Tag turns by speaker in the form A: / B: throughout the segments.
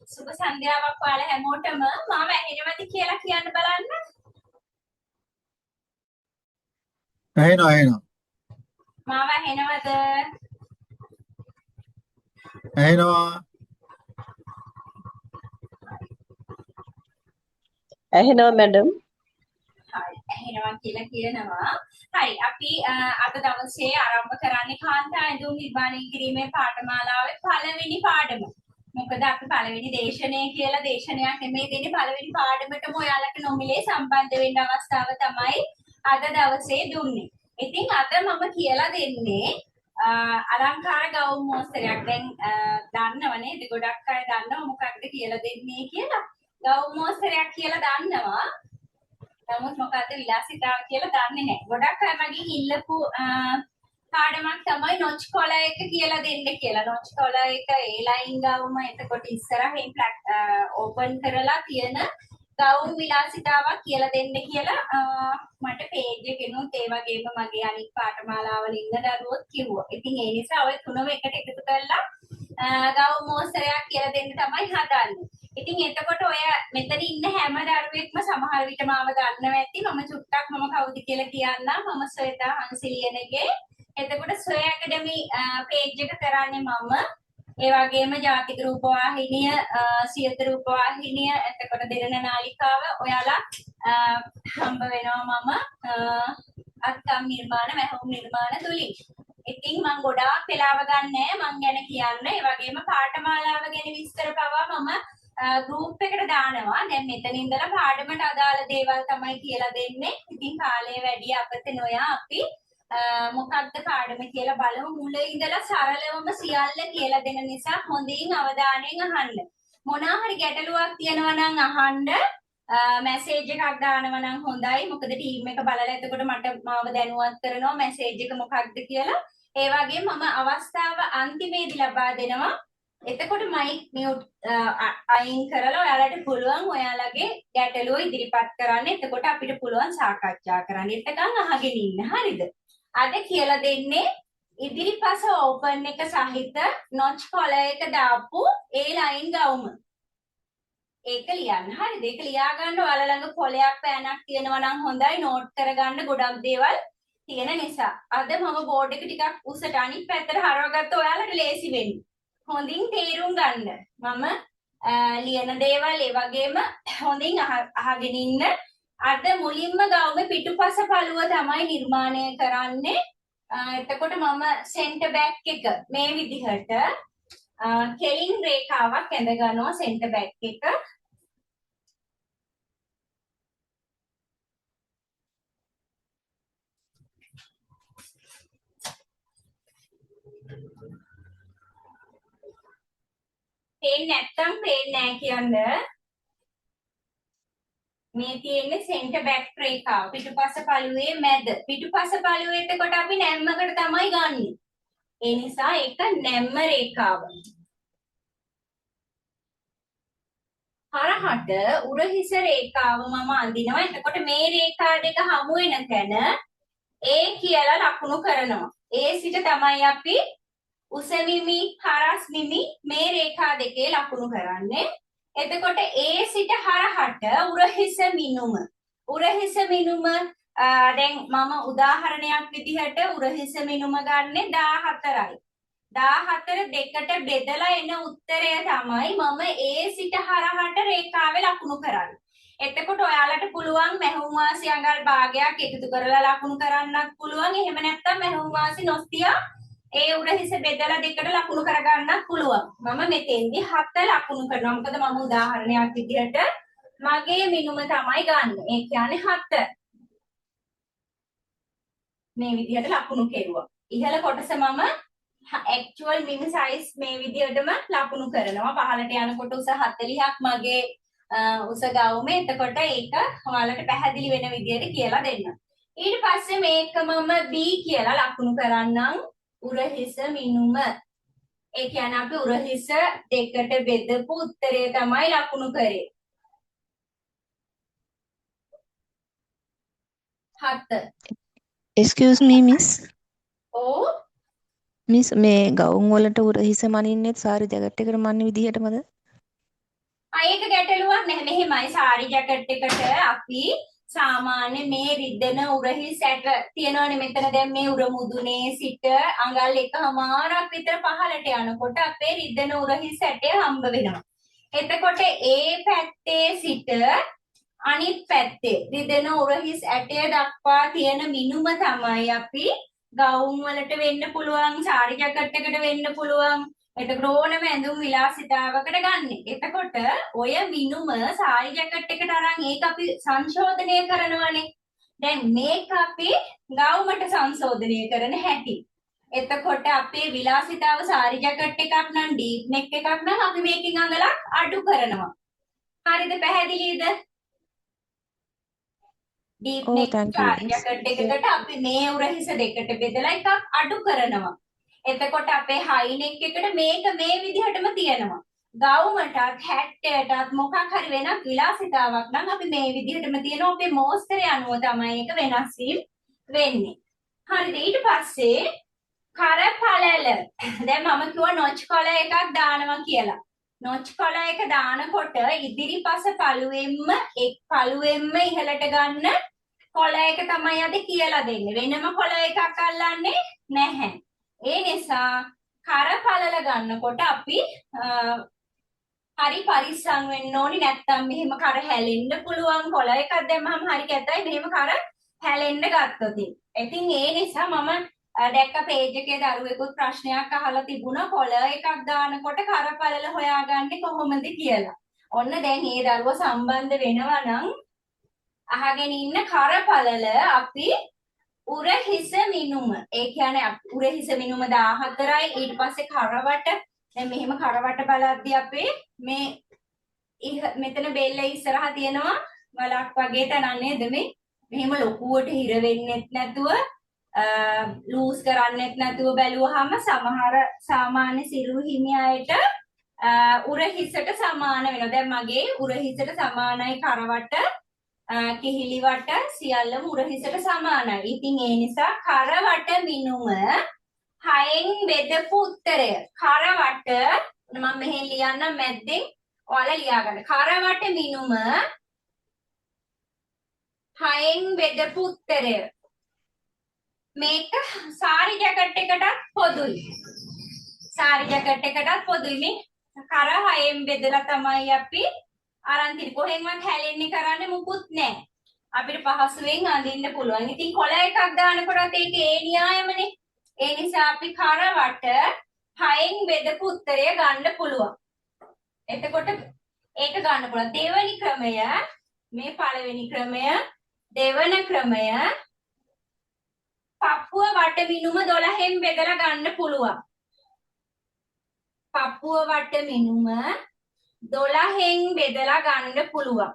A: සුබ සන්ධ්‍යාවක් ඔයාලා හැමෝටම මාව ඇහෙනවද කියලා කියන්න බලන්න.
B: ඇහෙනවා.
A: මාව ඇහෙනවද?
B: ඇහෙනවා.
C: ඇහෙනවා මැඩම්.
A: හරි ඇහෙනවා කියලා කියනවා. හරි අපි අද දවසේ ආරම්භ කරන්නේ කාන්තා ඇඳුම් නිර්මාණය කිරීමේ පාඨමාලාවේ පළවෙනි පාඩම. මොකද අපි පළවෙනි දේශනය කියලා දේශනයක් නෙමෙයි දෙන්නේ පළවෙනි පාඩමටම ඔයාලට නොමිලේ සම්බන්ධ වෙන්න අවස්ථාව තමයි අද දවසේ දුන්නේ. ඉතින් අද මම කියලා දෙන්නේ අලංකාර ගවුම් මෝස්තරයක්. දැන් දන්නවනේ ඉතින් ගොඩක් අය දන්නව මොකක්ද කියලා දෙන්නේ කියලා. ගවුම් මෝස්තරයක් කියලා දන්නවා. නමුත් මොකද්ද විලාසිතාව කියලා දන්නේ නැහැ. ගොඩක් අය මගෙන් ඉල්ලපු පාඩමක් තමයි නොච් කොලර් එක කියලා දෙන්න කියලා. නොච් කොලර් එක ඒ ලයින් ගවුම එතකොට ඉස්සරහින් ඕපන් කරලා තියෙන ගවුම් විලාසිතාවක් කියලා දෙන්න කියලා මට පේජ් එකෙනුත් ඒ වගේම මගේ අනිත් පාඨමාලාවල ඉන්න දරුවොත් කිව්වා. ඉතින් ඒ නිසා ඔය තුනම එකට එකතු කරලා ගවුම් මෝස්තරයක් කියලා දෙන්න තමයි හදන්නේ. ඉතින් එතකොට ඔය මෙතන ඉන්න හැම දරුවෙක්ම සමහර විට මාව දන්නවා ඇති. මම චුට්ටක් මම කවුද කියලා කියන්නම්. මම ස්වේතා හංසිලියනගේ. එතකොට ස්වේ ඇකඩමි පේජ් එක කරන්නේ මම. ඒ වගේම ජාතික රූපවාහිනිය, සියත රූපවාහිනිය, එතකොට දෙරණ නාලිකාව ඔයාලා හම්බ වෙනවා මම අත්කම් නිර්මාණ, මහවුම් නිර්මාණ තුලින්. ඉතින් මම ගොඩාක් වෙලාව ගන්නෑ මං ගැන කියන්න. ඒ වගේම පාඨමාලාව ගැන විස්තර පවා මම ගෲප් එකට දානවා. දැන් මෙතන ඉඳලා පාඩමට අදාළ දේවල් තමයි කියලා දෙන්නේ. ඉතින් කාලය වැඩි අපතේ නොයා අපි මොකක්ද පාඩම කියලා බලමු. මුල ඉඳලා සරලවම සියල්ල කියලා දෙන නිසා හොඳින් අවධානයෙන් අහන්න. මොනවා හරි ගැටලුවක් තියෙනවා නම් අහන්න. මැසේජ් එකක් දානවා නම් හොඳයි. මොකද ටීම් එක බලලා එතකොට මට මාව දැනුවත් කරනවා මැසේජ් එක මොකක්ද කියලා. ඒ වගේම මම අවස්ථාව අන්තිමේදී ලබා දෙනවා. එතකොට මයික් මියුට් අයින් කරලා ඔයාලට පුළුවන් ඔයාලගේ ගැටලුව ඉදිරිපත් කරන්න. එතකොට අපිට පුළුවන් සාකච්ඡා කරන්න. එතකන් අහගෙන ඉන්න. හරිද? අද කියලා දෙන්නේ ඉදිරිපස ඕපන් එක සහිත නොච් කොලර් එක දාපු ඒ ලයින් ගවුම. ඒක ලියන්න. හරිද? ඒක ලියා ගන්න ඔයාලා ළඟ කොලයක් පෑනක් තියෙනවා නම් හොඳයි. නෝට් කරගන්න ගොඩක් දේවල් තියෙන නිසා. අද මම බෝඩ් එක ටිකක් උසට අනිත් පැත්තට හරවගත්ත ඔයාලට ලේසි වෙන්නේ. හොඳින් තේරුම් ගන්න. මම ලියන දේවල් ඒ වගේම හොඳින් අහගෙන ඉන්න. අද මුලින්ම ගවුමේ පිටුපස පළුව තමයි නිර්මාණය කරන්නේ. එතකොට මම සෙන්ටර් බෑක් එක මේ විදිහට කෙලින් රේඛාවක් ඇඳ ගන්නවා සෙන්ටර් බෑක් එක. පේන්නේ නැත්තම් පේන්නේ නැහැ කියන්නේ. මේ තියෙන්නේ සෙන්ටර් බෑක් රේඛාව පිටුපස පළුවේ මැද. පිටුපස පළුවේ එතකොට අපි නැම්මකට තමයි ගන්නෙ. ඒ නිසා ඒක නැම්ම රේඛාව. හරහට උරහිස රේඛාව මම අඳිනවා. එතකොට මේ රේඛා දෙක හමු වෙන තැන A කියලා ලකුණු කරනවා. A සිට තමයි අපි උස මිමි හරස් මිමි මේ රේඛා දෙකේ ලකුණු කරන්නේ. එතකොට A සිට හරහට උරහිස මිනුම. උරහිස මිනුම දැන් මම උදාහරණයක් විදිහට උරහිස මිනුම ගන්නෙ 14යි. 14 දෙකට බෙදලා එන උත්තරය තමයි මම A සිට හරහට රේඛාවේ ලකුණු කරන්නේ. එතකොට ඔයාලට පුළුවන් මහවුම් වාසි අඟල් භාගයක් එකතු කරලා ලකුණු කරන්නත් පුළුවන්. එහෙම නැත්නම් මහවුම් වාසි නොස්තියා ඒ උරහිස බෙදලා දෙකට ලකුණු කරගන්නත් පුළුවන්. මම මෙතෙන්දි 7 ලකුණු කරනවා. මොකද මම උදාහරණයක් විදිහට මගේ මිනුම තමයි ගන්න. ඒ කියන්නේ 7. මේ විදිහට ලකුණු කෙරුවා. ඉහළ කොටස මම actual මිමි size මේ විදිහටම ලකුණු කරනවා. පහළට යනකොට උස 40ක් මගේ උස ගවුමේ. එතකොට ඒක ඔයාලට පැහැදිලි වෙන විදිහට කියලා දෙන්න. ඊට පස්සේ මේක මම B කියලා ලකුණු කරන්නම්. උරහිස මිනුම. ඒ කියන්නේ අපි උරහිස දෙකට බෙදපු උත්තරය තමයි ලකුණු කරේ. 7.
D: Excuse me miss.
A: ඔව්.
D: මිස් මේ ගවුම් වලට උරහිස මනින්නේ සාරි ජැකට් එකට මනින විදිහටමද?
A: ඒක ගැටලුවක් නැහැ. මෙහෙමයි සාරි ජැකට් එකට අපි සාමාන්‍ය මේ රිද්දන උරහිස් ඇට තියෙනවනේ මෙතන දැන් මේ උර මුදුනේ සිට අඟල් එකමාරක් විතර පහළට යනකොට අපේ රිද්දන උරහිස් ඇටය හම්බ වෙනවා. එතකොට ඒ පැත්තේ සිට අනිත් පැත්තේ රිදෙන උරහිස් ඇටය දක්වා තියෙන මිනුම තමයි අපි ගවුම් වලට වෙන්න පුළුවන්, සාරි ජැකට් එකට වෙන්න පුළුවන්. එතකොට ඕනම ඇඳුම් විලාසිතාවකට ගන්න. එතකොට ඔය මිනුම සාරි ජැකට් එකට අරන් ඒක අපි සංශෝධනය කරනවානේ. දැන් මේක අපි ගවුමට සංශෝධනය කරන හැටි. එතකොට අපේ විලාසිතාව සාරි ජැකට් එකක් නම් ඩීප් නෙක් එකක් නම් අපි මේකෙන් අඟලක් අඩු කරනවා. හරිද? පැහැදිලිද? ඩීප් නෙක් සාරි ජැකට් එකකට අපි මේ උරහිස දෙකට බෙදලා එකක් අඩු කරනවා. එතකොට අපේ හයි නෙක් එකට මේක මේ විදිහටම තියෙනවා. ගවුමටත් හැට්ටයටත් මොකක් හරි වෙනත් විලාසිතාවක් නම් අපි මේ විදිහටම තියෙනවා. අපේ මෝස්තරය අනුව තමයි ඒක වෙනස් වීම වෙන්නේ. හරිද? ඊට පස්සේ කරපළල. දැන් මම කිව්වා නොච් කොළ එකක් දානවා කියලා. නොච් කොළ එක දානකොට ඉදිරිපස පළුවෙන්ම පළුවෙන්ම ඉහළට ගන්න කොළ එක තමයි අද කියලා දෙන්නේ. වෙනම කොළ එකක් අල්ලන්නේ නැහැ. ඒ නිසා කරපළල ගන්නකොට අපි හරි පරිස්සම් වෙන්න ඕනි. නැත්තම් මෙහෙම කර හැලෙන්න පුළුවන්. කොළ එකක් දැම්මම හරි කැතයි. මෙහෙම කර හැලෙන්න ගත්තොත්. ඉතින් ඒ නිසා මම දැක්ක පේජ් එකේ දරුවෙකුත් ප්‍රශ්නයක් අහලා තිබුණා කොළ එකක් දානකොට කරපළල හොයාගන්නේ කොහොමද කියලා. ඔන්න දැන් මේ දරුව සම්බන්ධ වෙනවා නම් අහගෙන ඉන්න කරපළල අපි උරහිස මිනුම. ඒ කියන්නේ උරහිස මිනුම 14යි. ඊට පස්සේ කරවට දැන් මෙහෙම කරවට බලද්දී අපේ මේ මෙතන බෙල්ල ඉස්සරහා තියෙනවා වලක් වගේ තනක් නේද මේ. මෙහෙම ලොකුවට හිර වෙන්නෙත් නැතුව ලූස් කරන්නෙත් නැතුව බැලුවාම සමහර සාමාන්‍ය සිරුරු හිමි අයට උරහිසට සමාන වෙනවා. දැන් මගේ උරහිසට සමානයි කරවට කිහිලිවට සියල්ලම උරහිසට සමානයි. ඉතින් ඒ නිසා කරවට මිනුම 6න් බෙදපු උත්තරය. කරවට මම මෙහෙන් ලියන්නම් මැද්දෙන් ඔයාලා ලියා ගන්න. කරවට මිනුම 6න් බෙදපු උත්තරය. මේක සාරි ජැකට් එකටත් පොදුයි. සාරි ජැකට් එකටත් පොදුයි. මේ කර 6න් බෙදලා තමයි අපි අරන් තිරි කොහෙන්වත් හැලෙන්නේ කරන්නේ මුකුත් නැහැ. අපිට පහසුවෙන් අඳින්න පුළුවන්. ඉතින් කොළ එකක් දානකොටත් ඒක ඒ න්‍යායමනේ. ඒ නිසා අපි කරවට 6න් බෙදපු උත්තරය ගන්න පුළුවන්. එතකොට ඒක ගන්න පුළුවන්. දෙවෙනි ක්‍රමය මේ පළවෙනි ක්‍රමය දෙවන ක්‍රමය පපුව වට මිනුම 12න් බෙදලා ගන්න පුළුවන්. පපුව වට මිනුම 12න් බෙදලා ගන්න පුළුවන්.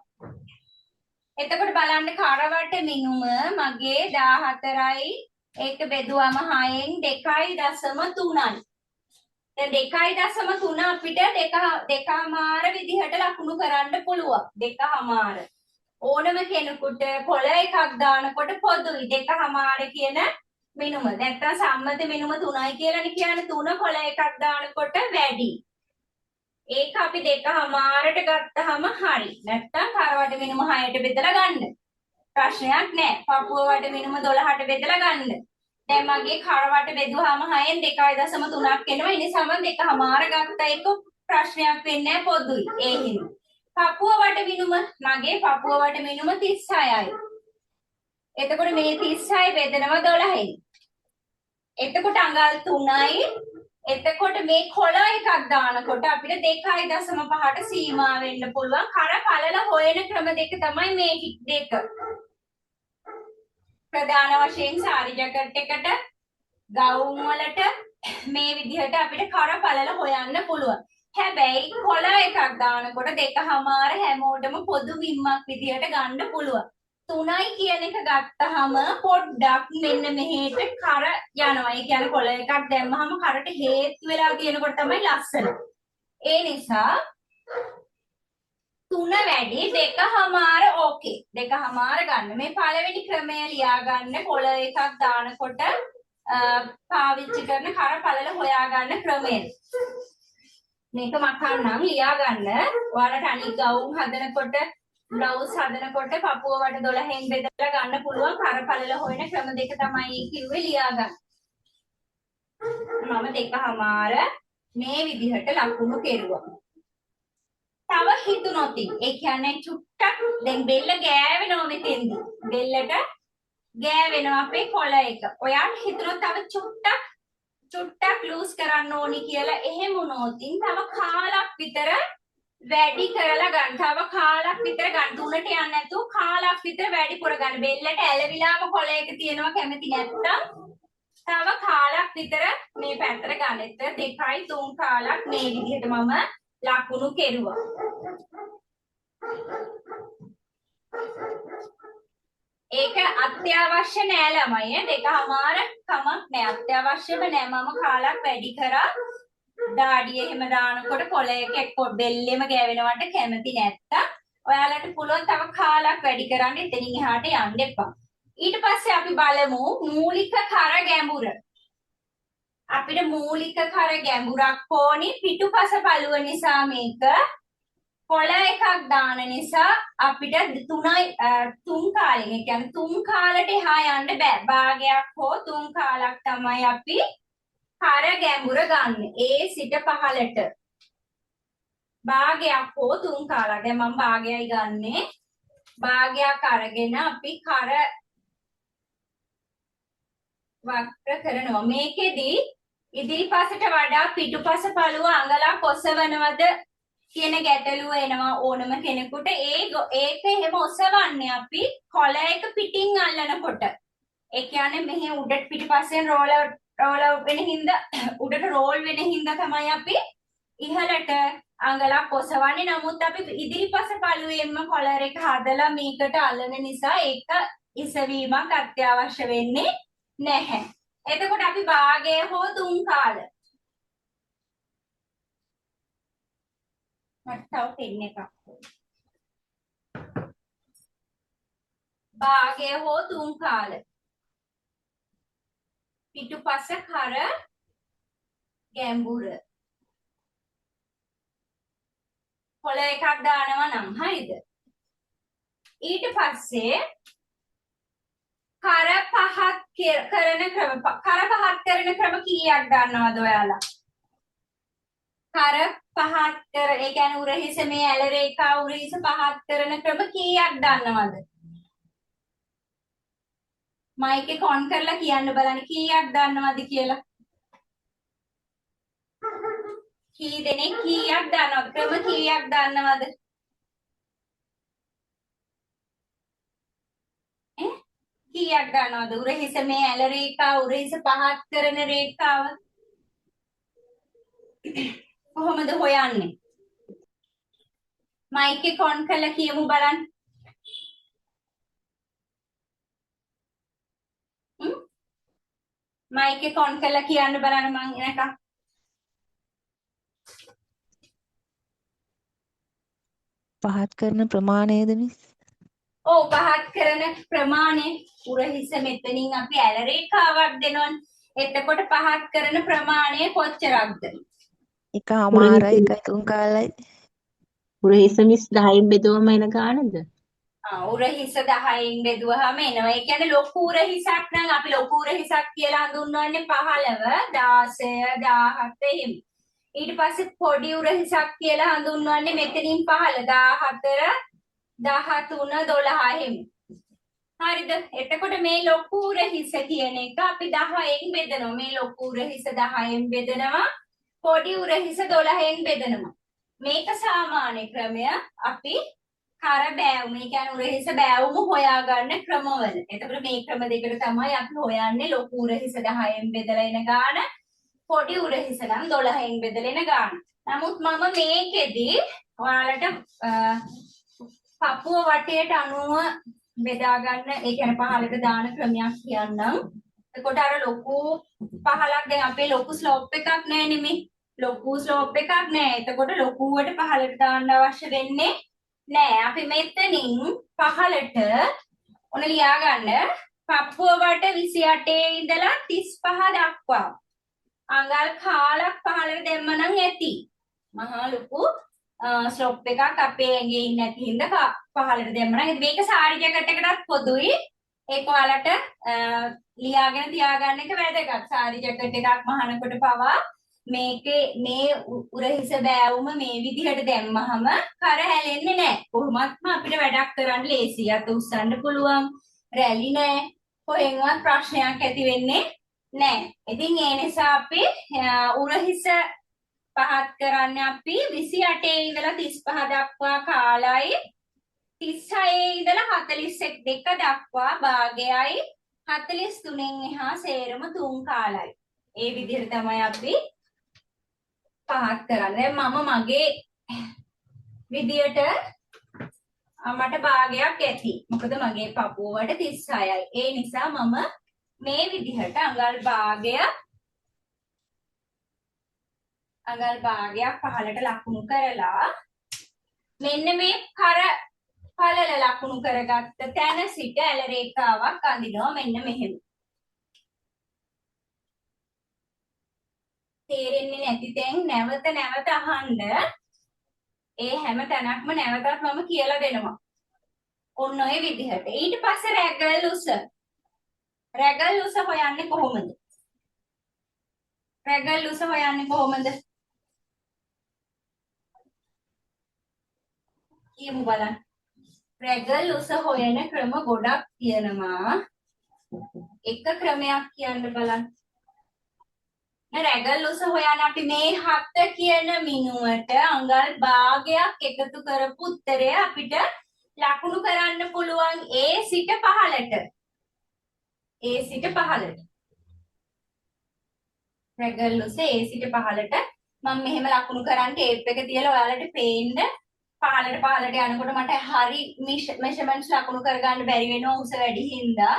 A: එතකොට බලන්න කරවට මිනුම මගේ 14යි. ඒක බෙදුවම 6න් 2.3යි. දැන් 2.3 අපිට දෙකමාර විදිහට ලකුණු කරන්න පුළුවන්. දෙකමාර. ඕනම කෙනෙකුට කොළ එකක් දානකොට පොදුයි දෙකමාර කියන මිනුම. නැත්තම් සම්මත මිනුම 3යි කියලානේ කියන්නේ. 3 කොළ එකක් දානකොට වැඩි. ඒක අපි දෙකමාරට ගත්තාම හරි. නැත්තම් කරවට මිනුම 6ට බෙදලා ගන්න. ප්‍රශ්නයක් නැහැ. පපුව වට මිනුම 12ට බෙදලා ගන්න. දැන් මගේ කරවට බෙදුවාම 6න් 2.3ක් එනවා. ඒ නිසා මම දෙකමාර ගත්තා. ඒක ප්‍රශ්නයක් වෙන්නේ නැහැ පොදුයි. ඒ හින්දා පපුව වට මිනුම මගේ පපුව වට මිනුම 36යි. එතකොට මේ 36 බෙදනවා 12යි. එතකොට අඟල් 3යි. එතකොට මේ කොළ එකක් දානකොට අපිට 2.5ට සීමා වෙන්න පුළුවන්. කරපළල හොයන ක්‍රම දෙක තමයි මේ දෙක. ප්‍රධාන වශයෙන් සාරි ජැකට් එකට ගවුම් වලට මේ විදිහට අපිට කරපළල හොයන්න පුළුවන්. හැබැයි කොළ එකක් දානකොට දෙකමාර හැමෝටම පොදු බිම්මක් විදිහට ගන්න පුළුවන්. 3යි කියන එක ගත්තාම පොඩ්ඩක් මෙන්න මෙහෙට කර යනවා. ඒ කියන්නේ කොළ එකක් දැම්මහම කරට හේතු වෙලා තියෙනකොට තමයි ලස්සන. ඒ නිසා 3 වැඩි දෙකමාර ඕකේ. දෙකමාර ගන්න. මේ පළවෙනි ක්‍රමය ලියා ගන්න කොළ එකක් දානකොට පාවිච්චි කරන කරපළල හොයා ගන්න ක්‍රමය. මේක මකන්නම් ලියා ගන්න. ඔයාලට අනිත් ගවුම් හදනකොට බ්ලවුස් හදනකොට පපුව වට 12න් බෙදලා ගන්න පුළුවන් කරපළල හොයන ක්‍රම දෙක තමයි කිව්වේ ලියා ගන්න. මම දෙකමාර මේ විදිහට ලකුණු කෙරුවා. තව හිතුනොත් ඒ කියන්නේ චුට්ටක් දැන් බෙල්ල ගෑවෙනවා මෙතෙන්දි. බෙල්ලට ගෑවෙනවා අපේ කොළ එක. ඔයාට හිතුනොත් තව චුට්ටක් ලූස් කරන්න ඕනි කියලා එහෙම වුණොතින් තව කාලක් විතර වැඩි කරලා ගන්න. තව කාලක් විතර ගන්න. 3ට යන්නේ නැතුව කාලක් විතර වැඩිපුර ගන්න. බෙල්ලට ඇලවිලාම කොළ එක තියෙනවා කැමති නැත්තම් තව කාලක් විතර මේ පැත්තට ගන්න. 2යි 3 කාලක් මේ විදිහට මම ලකුණු කෙරුවා. ඒක අත්‍යවශ්‍ය නෑ ළමයි. දෙකමාර කමක් නෑ. අත්‍යවශ්‍යම නෑ. මම කාලක් වැඩි කරා. දාඩිය එහෙම දානකොට කොළ එක එක්ක බෙල්ලෙම ගෑවෙනවට කැමති නැත්තම් ඔයාලට පුළුවන් තව කාලක් වැඩි කරන්න. එතනින් එහාට යන්න එපා. ඊට පස්සේ අපි බලමු මූලික කර ගැඹුර. අපිට මූලික කර ගැඹුරක් ඕනි. පිටුපස පළුව නිසා මේක කොළ එකක් දාන නිසා අපිට 3 කාලෙක, ඒ කියන්නේ 3 කාලට එහා යන්න බෑ. භාගයක් හෝ 3 කාලක් තමයි අපි කර ගැඹුර ගන්න. ඒ සිට පහළට භාගයක් හෝ 3 කාලක්. දැන් මම භාගයයි ගන්නෙ. භාගයක් අරගෙන අපි කර වක්‍ර කරනවා. මේකෙදි ඉදිරිපසට වඩා පිටුපස පළුව අඟලක් ඔසවනවද කියන ගැටලුව එනවා ඕනම කෙනෙකුට. ඒක එහෙම ඔසවන්නේ අපි කොළ එක පිටින් අල්ලනකොට. ඒ කියන්නේ මෙහි උඩට පිටිපස්සෙන් රෝල් වෙන හින්දා උඩට රෝල් වෙන හින්දා තමයි අපි ඉහළට අඟලක් ඔසවන්නේ. නමුත් අපි ඉදිරිපස පළුවෙන්ම කොලර් එක හදලා මේකට අල්ලන නිසා ඒක ඉසවීමක් අත්‍යවශ්‍ය වෙන්නේ නැහැ. එතකොට අපි භාගය හෝ 3 කාල මට තව පෙන් එකක්. භාගය හෝ 3 කාල පිටුපස කර ගැඹුර කොළ එකක් දානවා නම් හරිද? ඊට පස්සේ කර පහත් කරන ක්‍රම කීයක් දන්නවද ඔයාලා? කර පහත් කර ඒ කියන්නේ උරහිස මේ ඇල රේඛා උරහිස පහත් කරන ක්‍රම කීයක් දන්නවද? මයික් එක ඔන් කරලා කියන්න බලන්න කීයක් දන්නවද කියලා. කී දෙනෙක් කීයක් දන්නවද? ක්‍රම කීයක් දන්නවද? කීයක් දන්නවද? උරහිස මේ ඇල රේඛා උරහිස පහත් කරන රේඛාව කොහොමද හොයන්නේ? මයික් එක ඔන් කරලා කියමු බලන්න. මයික් එක ඔන් කරලා කියන්න බලන්න මං එනකම්.
D: පහත් කරන ප්‍රමාණයද මිස්?
A: ඔව් පහත් කරන ප්‍රමාණය උරහිස මෙතනින් අපි ඇල රේඛාවක් දෙනවනේ. එතකොට පහත් කරන ප්‍රමාණය කොච්චරක්ද?
D: එකමාරයි 1.3 කාලයි.
C: උරහිස මිස් 10න් බෙදුවම එන ගානද?
A: උරහිස 10න් බෙදුවහම එනවා. ඒ කියන්නේ ලොකු උරහිසක් නම් අපි ලොකු උරහිසක් කියලා හඳුන්වන්නේ 15, 16, 17 එහෙම. ඊට පස්සේ පොඩි උරහිසක් කියලා හඳුන්වන්නේ මෙතනින් 15, 14, 13, 12 එහෙම. හරිද? එතකොට මේ ලොකු උරහිස කියන එක අපි 10න් බෙදනවා. මේ ලොකු උරහිස 10න් බෙදනවා. පොඩි උරහිස 12න් බෙදනවා. මේක සාමාන්‍ය ක්‍රමය. අපි කර බෑවුම, ඒ කියන්නේ උරහිස බෑවුම හොයාගන්න ක්‍රමවල. එතකොට මේ ක්‍රම දෙකට තමයි අපි හොයන්නේ ලොකු උරහිස 10න් බෙදලා එන ගාන, පොඩි උරහිස නම් 12න් බෙදලා එන ගාන. නමුත් මම මේකෙදි ඔයාලට පපුව වටේට අනුව බෙදා ගන්න, ඒ කියන්නේ පහලට දාන ක්‍රමයක් කියන්නම්. එතකොට අර ලොකු පහලක් දැන් අපේ ලොකු ස්ලෝප් එකක් නැහැ නෙමෙයි. ලොකු ස්ලෝප් එකක් නැහැ. එතකොට ලොකුවට පහලට දාන්න අවශ්‍ය වෙන්නේ නෑ. අපි මෙතනින් පහලට ඔන්න ලියා ගන්න. පපුව වට 28 ඉඳලා 35 දක්වා අඟල් කාලක් පහලට දෙන්න නම් ඇති. මහා ලොකු ස්ලොප් එකක් අපේ ඇඟේ ඉන්නේ නැති හින්දා පහළට දැම්මම නම් මේක සාරි ජැකට් එකකටත් පොදුයි. ඒක ඔයාලට ලියාගෙන තියාගන්න එක වැදගත්. සාරි ජැකට් එකක් මහනකොට පවා මේකේ මේ උරහිස බෑවුම මේ විදිහට දැම්මහම කර හැලෙන්නේ නැහැ. කොහොමත්ම අපිට වැඩක් කරන්න ලේසියි. අත උස්සන්න පුළුවන්. රැලි නැහැ. කොහෙන්වත් ප්‍රශ්නයක් ඇති වෙන්නේ නැහැ. ඉතින් ඒ නිසා අපි උරහිස පහත් කරන්න අපි 28 ඉඳලා 35 දක්වා කාලයි 36 ඉඳලා 42 දක්වා භාගයයි 43න් එහා සේරම 3 කාලයි. ඒ විදිහට තමයි අපි පහත් කරන්නේ. මම මගේ විදියට මට භාගයක් ඇති. මොකද මගේ පපුව වලට 36යි. ඒ නිසා මම මේ විදිහට අඟල් භාගයක් පහළට ලකුණු කරලා මෙන්න මේ කර පළල ලකුණු කරගත්ත තැන සිට ඇල රේඛාවක් අඳිනවා මෙන්න මෙහෙම. තේරෙන්නේ නැති තැන් නැවත නැවත අහන්න. ඒ හැම තැනක්ම නැවතත් මම කියලා දෙනවා. ඔන්න ඔය විදිහට. ඊට පස්සේ රැගල් උස. රැගල් උස හොයන්නේ කොහොමද? රැගල් උස හොයන්නේ කොහොමද? කියමු බලන්න. රැගල් උස හොයන ක්‍රම ගොඩක් තියෙනවා. එක ක්‍රමයක් කියන්න බලන්න. රැගල් උස හොයන අපි මේ 7 කියන මිනුවට අඟල් භාගයක් එකතු කරපු උත්තරය අපිට ලකුණු කරන්න පුළුවන් A සිට පහළට. A සිට පහළට. රැගල් උස A සිට පහළට මම මෙහෙම ලකුණු කරන් ටේප් එක තියලා ඔයාලට පේන්න පහළට යනකොට මට හරි මෙෂර්මන්ට්ස් ලකුණු කරගන්න බැරි වෙනවා උස වැඩි හින්දා.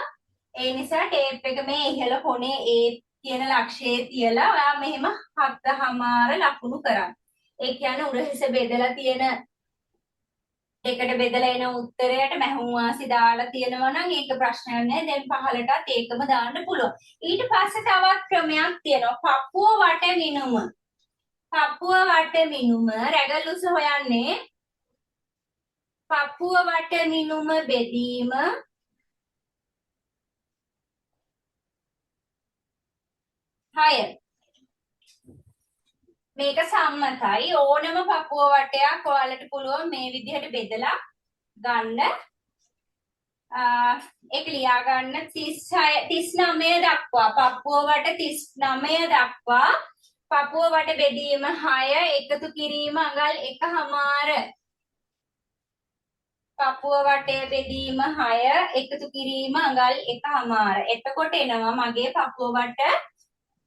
A: ඒ නිසා ටේප් එක මේ ඉහළ කොනේ A කියන ලක්ෂයේ තියලා ඔයා මෙහෙම 7.5 ලකුණු කරන්න. ඒ කියන්නේ උරහිස බෙදලා තියෙන එකට බෙදලා එන උත්තරයට මැහුම් වාසි දාලා තියෙනවා නම් ඒක ප්‍රශ්නයක් නෑ. දැන් පහළටත් ඒකම දාන්න පුළුවන්. ඊට පස්සේ තවත් ක්‍රමයක් තියෙනවා. පපුව වට මිනුම. පපුව වට මිනුම රැගල් උස හොයන්නේ පපුව වට මිනුම බෙදීම හය. මේක සම්මතයි. ඕනම පපුව වටයක් ඔයාලට පුළුවන් මේ විදිහට බෙදලා ගන්න. ඒක ලියා ගන්න 39 දක්වා පපුව වට 39 දක්වා පපුව වට බෙදීම 6 එකතු කිරීම අඟල් 1/4. පපුව වටය බෙදීම 6 එකතු කිරීම අඟල් 1/4. එතකොට එනවා මගේ පපුව වට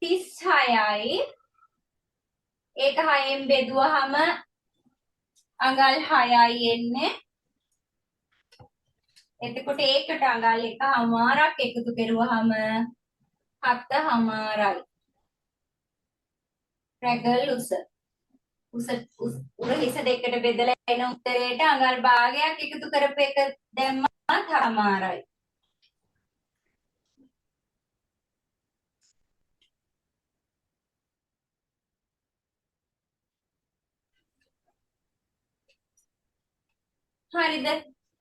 A: 36යි. ඒක 6ෙන් බෙදුවහම අඟල් 6යි එන්නේ. එතකොට ඒකට අඟල් 1/4ක් එකතු කරුවහම 7/4යි. රැගල් උස උරහිස දෙකට බෙදලා එන උත්තරයට අඟල් භාගයක් එකතු කරපු එක දැම්මත් 7/4යි. හරිද?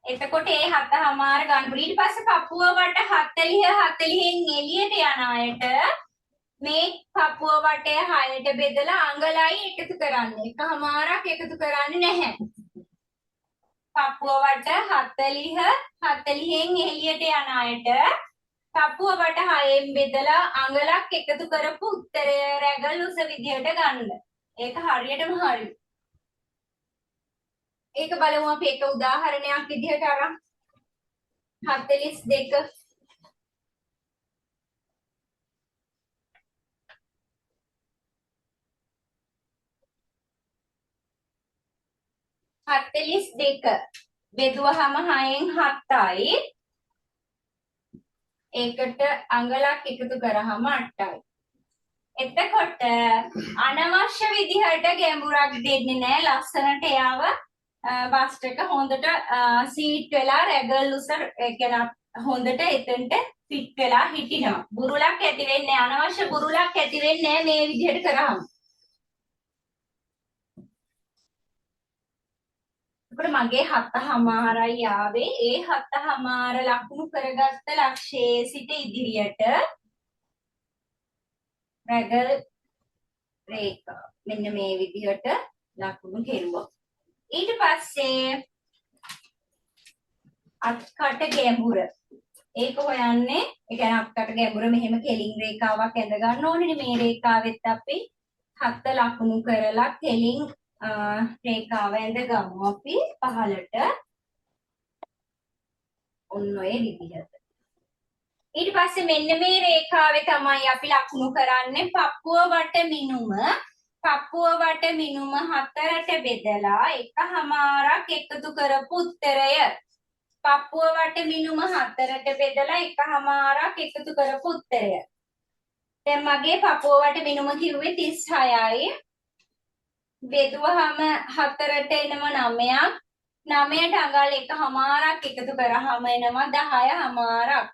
A: එතකොට ඒ 7/4 ගන්න. ඊට පස්සේ පපුව වට 40න් එළියට යන අයට මේ පපුව වටය 6ට බෙදලා අඟලයි එකතු කරන්න. 1/4ක් එකතු කරන්නේ නැහැ. පපුව වට 40න් එළියට යන අයට පපුව වට 6ෙන් බෙදලා අඟලක් එකතු කරපු උත්තරය රැගල් උස විදිහට ගන්න. ඒක හරියටම හරි. ඒක බලමු අපි එක උදාහරණයක් විදිහට අරන් 42 බෙදුවහම 6න් 7යි. ඒකට අඟලක් එකතු කරාම 8යි. එතකොට අනවශ්‍ය විදිහට ගැඹුරක් දෙන්නේ නැහැ. ලස්සනට එයාව බස්ට් එක හොඳට සීට් වෙලා රැගල් උස කියන හොඳට එතනට ෆිට වෙලා හිටිනවා. බුරුලක් ඇති වෙන්නේ අනවශ්‍ය බුරුලක් ඇති වෙන්නේ මේ විදිහට කරාම. එතකොට මගේ 7:00යි ආවේ. ඒ 7:00 ලකුණු කරගත්ත ලක්ෂයේ සිට ඉදිරියට රැගල් රේඛා මෙන්න මේ විදිහට ලකුණු කෙරුවා. ඊට පස්සේ අත්කට ගැඹුර. ඒක හොයන්නේ ඒ කියන්නේ අත්කට ගැඹුර මෙහෙම කෙලින් රේඛාවක් ඇඳ ගන්න ඕනේ. මේ රේඛාවෙත් අපි 7 ලකුණු කරලා කෙලින් රේඛාව ඇඳ ගමු අපි පහළට. ඔන්න ඔය විදිහට. ඊට පස්සේ මෙන්න මේ රේඛාවේ තමයි අපි ලකුණු කරන්නේ පපුව වට මිනුම. පපුව වට මිනුම 4ට බෙදලා එකහමාරක් එකතු කරපු උත්තරය. පපුව වට මිනුම 4ට බෙදලා එකහමාරක් එකතු කරපු උත්තරය. දැන් මගේ පපුව වට මිනුම කිව්වේ 36යි. බෙදුවහම 4ට එනවා 9ක්. 9ට අඟල් එකහමාරක් එකතු කරාම එනවා 10හමාරක්.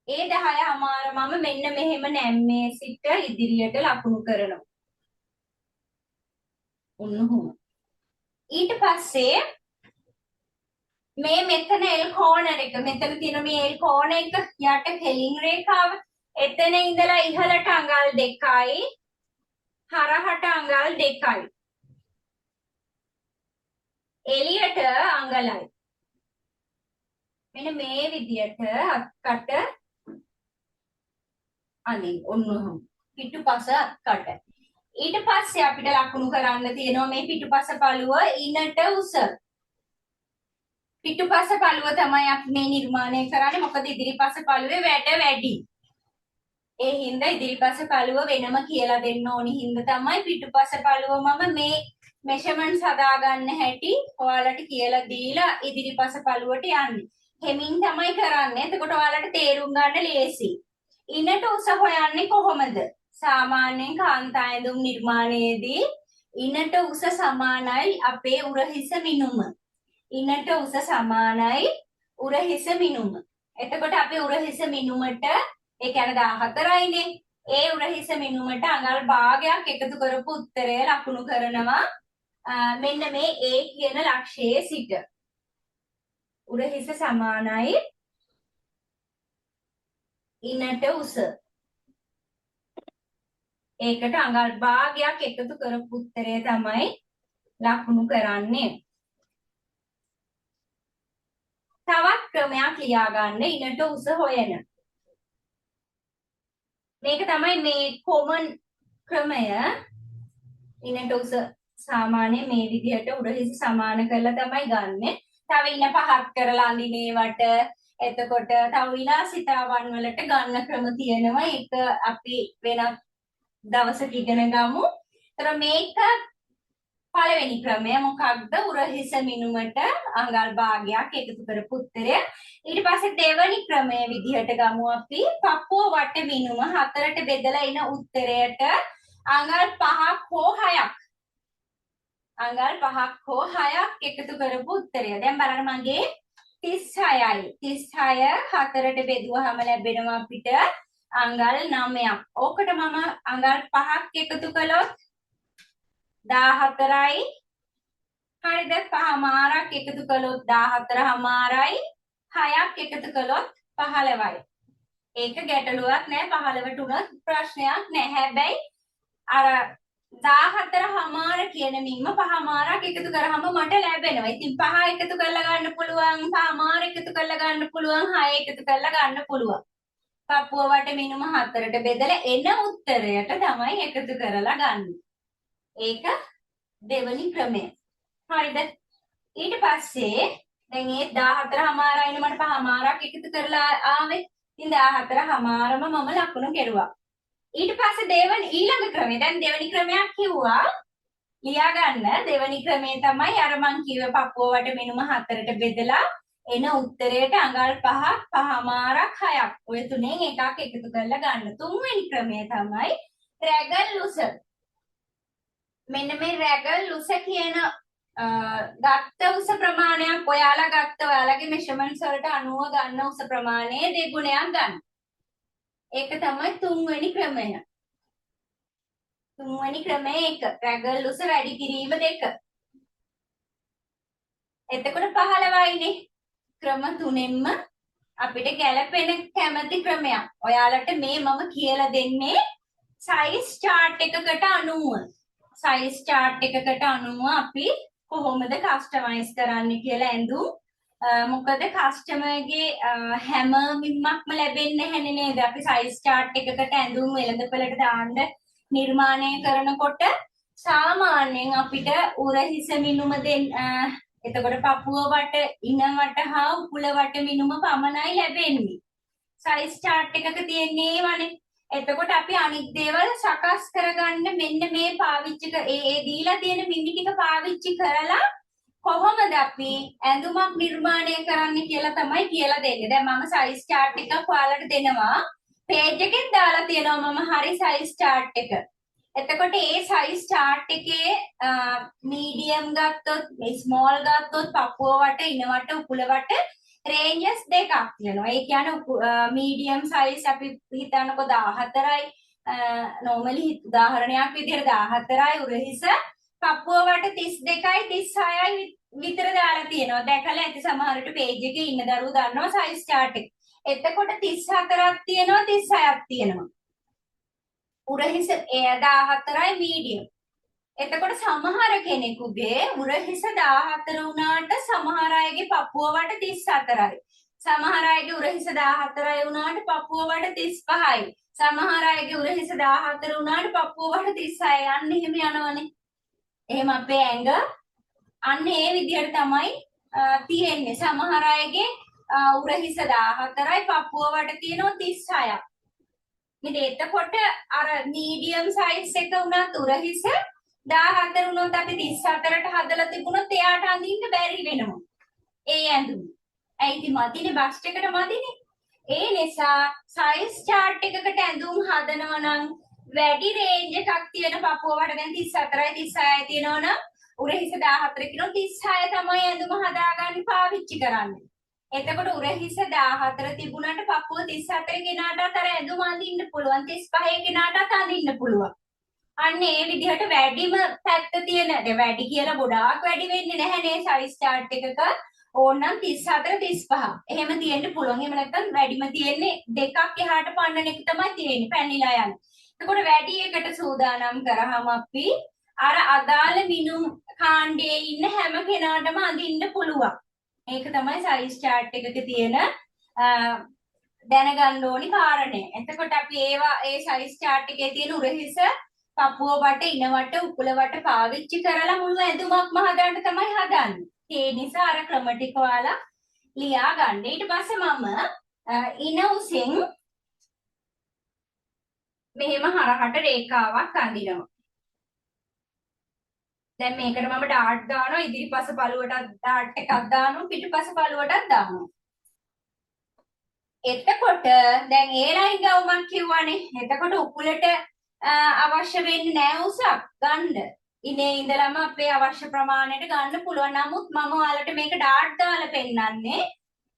A: ඒ 10හමාර මම මෙන්න මෙහෙම නැම්මේ සිට ඉදිරියට ලකුණු කරනවා. උන්නුහුම. ඊට පස්සේ මේ මෙතන L කෝනර් එක මෙතන තියෙන මේ L කෝණ එක යට කෙලින් රේඛාව. එතන ඉඳලා ඉහළට අඟල් 2යි හරහට අඟල් 2යි. එළියට අඟලයි. මෙන්න මේ විදියට අත්කට අනේ ඔන්නෝම පිටුපස අත්කට. ඊට පස්සේ අපිට ලකුණු කරන්න තියෙනවා මේ පිටුපස පළුව ඉනට උස. පිටුපස පළුව තමයි අපි මේ නිර්මාණය කරන්නේ. මොකද ඉදිරිපස පළුවේ වැඩ වැඩි. ඒ හින්දා ඉදිරිපස පළුව වෙනම කියලා දෙන්න ඕනි හින්දා තමයි පිටුපස පළුව මම මේ මෙෂර්මන්ට්ස් හදාගන්න හැටි ඔයාලට කියලා දීලා ඉදිරිපස පළුවට යන්නේ. හෙමින් තමයි කරන්නේ. එතකොට ඔයාලට තේරුම් ගන්න ලේසි. ඉනට උස හොයන්නේ කොහොමද? සාමාන්‍යයෙන් කාන්තා ඇඳුම් නිර්මාණයේදී ඉනට උස සමානයි අපේ උරහිස මිනුම. ඉනට උස සමානයි උරහිස මිනුම. එතකොට අපි උරහිස මිනුමට ඒ කියන්නේ 14යිනේ. ඒ උරහිස මිනුමට අඟල් භාගයක් එකතු කරපු උත්තරය ලකුණු කරනවා මෙන්න මේ A කියන ලක්ෂයේ සිට. උරහිස සමානයි ඉනට උස. ඒකට අඟල් භාගයක් එකතු කරපු උත්තරය තමයි ලකුණු කරන්නේ. තවත් ක්‍රමයක් ලියා ගන්න ඉනට උස හොයන. මේක තමයි මේ කොමන් ක්‍රමය. ඉනට උස සාමාන්‍ය මේ විදිහට උරහිස සමාන කරලා තමයි ගන්නෙ. තව ඉන පහත් කරලා අඳිනේවට එතකොට තව විලාසිතාවන් වලට ගන්න ක්‍රම තියෙනවා. ඒක අපි වෙනත් දවසක ඉගෙන ගමු. ඒතර මේක පළවෙනි ක්‍රමය මොකක්ද? උරහිස මිනුමට අඟල් භාගයක් එකතු කරපු උත්තරය. ඊට පස්සේ දෙවැනි ක්‍රමයේ විදිහට ගමු අපි පපුව වට මිනුම 4ට බෙදලා එන උත්තරයට අඟල් 5ක් හෝ 6ක්. අඟල් 5ක් හෝ 6ක් එකතු කරපු උත්තරය. දැන් බලන්න මගේ 36යි. 36 4ට බෙදුවහම ලැබෙනවා අපිට අඟල් 9ක්. ඕකට මම අඟල් 5ක් එකතු කළොත් 14යි. හරිද? 5මාරක් එකතු කළොත් 14හමාරයි. 6ක් එකතු කළොත් 15යි. ඒක ගැටලුවක් නෑ. 15ට උනත් ප්‍රශ්නයක් නෑ. හැබැයි අර 14හමාර කියන මින්ම 5මාරක් එකතු කරාම මට ලැබෙනවා. ඉතින් 5 එකතු කරලා ගන්න පුළුවන්, 5මාර එකතු කරලා ගන්න පුළුවන්, 6 එකතු කරලා ගන්න පුළුවන්. පපුව වට මිනුම 4ට බෙදලා එන උත්තරයට තමයි එකතු කරලා ගන්න. ඒක දෙවනි ක්‍රමය. හරිද? ඊට පස්සේ දැන් මේ 14හමාරයිනේ මට 5මාරක් එකතු කරලා ආවේ. ඉතින් 14හමාරම මම ලකුණු කෙරුවා. ඊට පස්සේ ඊළඟ ක්‍රමය. දැන් දෙවෙනි ක්‍රමයක් කිව්වා. ලියා ගන්න. දෙවෙනි ක්‍රමය තමයි අර මං කිව්වේ පපුව වට මිනුම 4ට බෙදලා එන උත්තරයට අඟල් 5ක් 5මාරක් 6ක්. ඔය තුනෙන් එකක් එකතු කරලා ගන්න. තුන්වෙනි ක්‍රමය තමයි රැගල් උස. මෙන්න මේ රැගල් උස කියන ගත්ත උස ප්‍රමාණයක් ඔයාලා ගත්ත ඔයාලගේ මෙෂර්මන්ට්ස් වලට අනුව ගන්න උස ප්‍රමාණය දෙගුණයක් ගන්න. ඒක තමයි තුන්වෙනි ක්‍රමය. තුන්වෙනි ක්‍රමය එක රැගල් උස වැඩි කිරීම 2. එතකොට 15යිනේ. ක්‍රම තුනෙන්ම අපිට ගැලපෙන කැමති ක්‍රමයක්. ඔයාලට මේ මම කියලා දෙන්නේ සයිස් chart එකකට අනුව. සයිස් chart එකකට අනුව අපි කොහොමද කස්ටමයිස් කරන්න කියලා ඇඳුම්. මොකද කස්ටමර්ගේ හැම මිම්මක්ම ලැබෙන්නේ නැහැ නේද? අපි සයිස් chart එකකට ඇඳුම් වෙළඳපළට දාන්න නිර්මාණය කරනකොට සාමාන්‍යයෙන් අපිට උරහිස මිනුම එතකොට පපුව වට ඉන වට හා උකුල වට මිනුම පමණයි ලැබෙන්නේ. සයිස් chart එකක තියෙන්නේ වනේ. එතකොට අපි අනිත් දේවල් සකස් කරගන්න මෙන්න මේ පාවිච්චි ඒ දීලා තියෙන මිමි ටික පාවිච්චි කරලා කොහොමද අපි ඇඳුමක් නිර්මාණය කරන්න කියලා තමයි කියලා දෙන්නේ. දැන් මම සයිස් chart එකක් ඔයාලට දෙනවා. page එකෙන් දාලා තියෙනවා මම හරි සයිස් chart එක. එතකොට ඒ සයිස් chart එකේ medium ගත්තොත් small ගත්තොත් පපුව වට ඉන වට උකුල වට ranges දෙකක් තියෙනවා. ඒ කියන්නේ medium size අපි හිතන්නකො 14යි normally උදාහරණයක් විදිහට 14යි උරහිස පපුව වට 32යි 36යි විතර දාලා තියෙනවා. දැකලා ඇති සමහරට page එකේ ඉන්න දරුවෝ දන්නවා size chart එක. එතකොට 34ක් තියෙනවා 36ක් තියෙනවා. උරහිස 14යි medium. එතකොට සමහර කෙනෙකුගේ උරහිස 14 වුණාට සමහර අයගේ පපුව වට 34යි. සමහර අයගේ උරහිස 14යි වුණාට පපුව වට 35යි. සමහර අයගේ උරහිස 14 වුණාට පපුව වට 36යි. අන්න එහෙම යනවනේ. එහෙම අපේ ඇඟ අන්න ඒ විදිහට තමයි තියෙන්නේ. සමහර අයගේ උරහිස 14යි පපුව වට තියෙනවා 36ක්. ඉතින් එතකොට අර මීඩියම් සයිස් එක උනත් උරහිස 14 වුණොත් අපි 34ට හදලා තිබුණොත් එයාට අඳින්න බැරි වෙනවා. ඒ ඇඳුම. ඇයි ඉතින් මදිනේ බස්ට් එකට මදිනේ. ඒ නිසා සයිස් chart එකකට ඇඳුම් හදනවා නම් වැඩි රේන්ජ් එකක් තියෙන පපුව වට දැන් 34යි 36යි තියෙනවනම් උරහිස 14 කිනෝ 36 තමයි ඇඳුම හදාගන්න පාවිච්චි කරන්නේ. එතකොට උරහිස 14 තිබුණාට පපුව 34 කෙනාටත් අර ඇඳුම අඳින්න පුළුවන් 35 කෙනාටත් අඳින්න පුළුවන්. අන්න ඒ විදිහට වැඩිම පැත්ත තියෙන වැඩි කියලා ගොඩාක් වැඩි වෙන්නේ නැහැ නේ සයිස් chart එකක ඕනනම් 34 35. එහෙම තියෙන්න පුළුවන්. එහෙම නැත්නම් වැඩිම තියෙන්නේ දෙකක් එහාට පන්නන එක තමයි තියෙන්නේ පැනිලා යන්නේ. එතකොට වැඩි එකට සූදානම් කරාම අපි අර අදාළ මිනුම් කාණ්ඩයේ ඉන්න හැම කෙනාටම අඳින්න පුළුවන්. ඒක තමයි සයිස් chart එකක තියෙන දැනගන්න ඕනි කාරණය. එතකොට අපි ඒ සයිස් chart එකේ තියෙන උරහිස පපුව වට ඉන වට උකුල වට පාවිච්චි කරලා මුළු ඇඳුමක්ම හදන්න තමයි හදන්නේ. ඒ නිසා අර ක්‍රම ටික ඔයාලා ලියා ගන්න. ඊට පස්සේ මම ඉන උසින් මෙහෙම හරහට රේඛාවක් අඳිනවා. දැන් මේකට මම ඩාට් දානවා ඉදිරිපස පළුවටත් ඩාට් එකක් දානවා පිටුපස පළුවටත් දානවා. එතකොට දැන් ඒ ලයින් ගවුමක් කිව්වනේ. එතකොට උකුලට අවශ්‍ය වෙන්නේ නැහැ උසක් ගන්න. ඉනේ ඉඳලම අපේ අවශ්‍ය ප්‍රමාණයට ගන්න පුළුවන්. නමුත් මම ඔයාලට මේක ඩාට් දාලා පෙන්නන්නේ.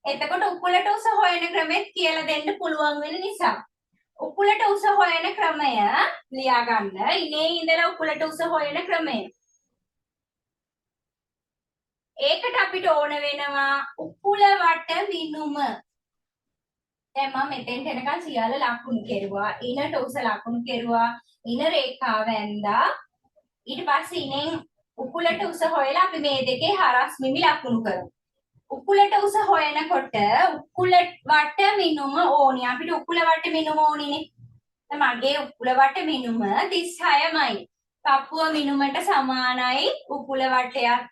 A: එතකොට උකුලට උස හොයන ක්‍රමෙත් කියලා දෙන්න පුළුවන් වෙන නිසා. උකුලට උස හොයන ක්‍රමය ලියා ගන්න. ඉනේ ඉඳලා උකුලට උස හොයන ක්‍රමය. ඒකට අපිට ඕන වෙනවා උකුල වට මිනුම. දැන් මම මෙතෙන්ට එනකන් සියල්ල ලකුණු කෙරුවා. ඉනට උස ලකුණු කෙරුවා. ඉන රේඛාව ඇඳා. ඊට පස්සේ ඉනෙන් උකුලට උස හොයලා අපි මේ දෙකේ හරස් මිමි ලකුණු කරමු. උකුලට උස හොයනකොට උකුල වට මිනුම ඕනි. අපිට උකුල වට මිනුම ඕනිනේ. දැන් මගේ උකුල වට මිනුම 36මයි. පපුව මිනුමට සමානයි උකුල වටයක්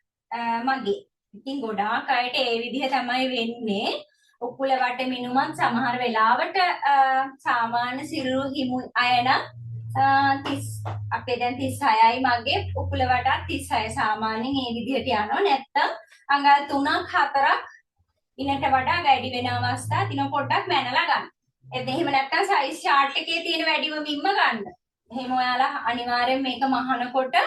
A: මගේ. ඉතින් ගොඩාක් අයට ඒ විදිහ තමයි වෙන්නේ. උකුල වට මිනුමත් සමහර වෙලාවට සාමාන්‍ය සිරුරු හිමු අය නම් 30 අපේ දැන් 36යි මගේ උකුල වටත් 36 සාමාන්‍යයෙන් ඒ විදිහට යනවා. නැත්තම් අඟල් 3ක් 4ක් ඉනට වඩා වැඩි වෙන අවස්ථා තින පොඩ්ඩක් මැනලා ගන්න. එහෙම නැත්තම් සයිස් chart එකේ තියෙන වැඩිම මිම්ම ගන්න. එහෙම ඔයාලා අනිවාර්යෙන් මේක මහනකොට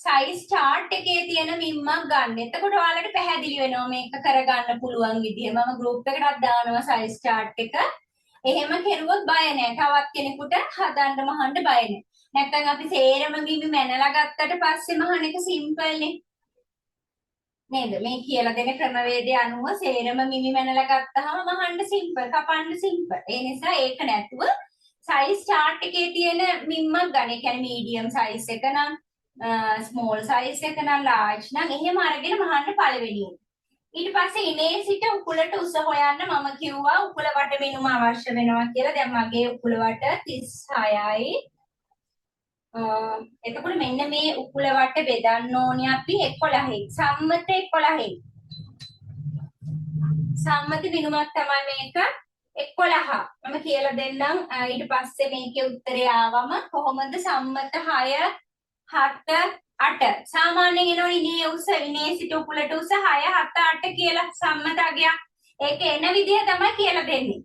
A: සයිස් chart එකේ තියෙන මිම්මක් ගන්න. එතකොට ඔයාලට පැහැදිලි වෙනවා මේක කරගන්න පුළුවන් විදිය. මම group එකකටත් දානවා සයිස් chart එක. එහෙම කෙරුවොත් බය නැහැ. තවත් කෙනෙකුට හදන්න මහන්න බය නැහැ. නැත්නම් අපි සේරම මිමි මැනලා ගත්තට පස්සේ මහන එක සිම්පල් නේ. නේද? මේ කියලා දෙන ක්‍රමවේදය අනුව සේරම මිමි මැනලා ගත්තාම මහන්න සිම්පල්, කපන්න සිම්පල්. ඒ නිසා ඒක නැතුව සයිස් chart එකේ තියෙන මිම්මක් ගන්න. ඒ කියන්නේ මීඩියම් සයිස් එක නම් ස්මෝල් සයිස් එක නම් ලාර්ජ් නම් එහෙම අරගෙන මහන්න පළවෙනියෙන්. ඊට පස්සේ ඉනේ සිට උකුලට උස හොයන්න මම කිව්වා උකුල වට මිනුම අවශ්‍ය වෙනවා කියලා. දැන් මගේ උකුල වට 36යි. එතකොට මෙන්න මේ උකුල වට බෙදන්න ඕනේ අපි 11යි. සම්මත 11යි. සම්මත මිනුමක් තමයි මේක 11. මම කියලා දෙන්නම්. ඊට පස්සේ මේකේ උත්තරය ආවම කොහොමද සම්මත 6 7 8 සාමාන්‍යයෙන් එනෝනේ ඉනේ උස ඉනේ සිට උකුලට උස 6 7 8 කියලා සම්මත අගයක්. ඒක එන විදිය තමයි කියලා දෙන්නේ.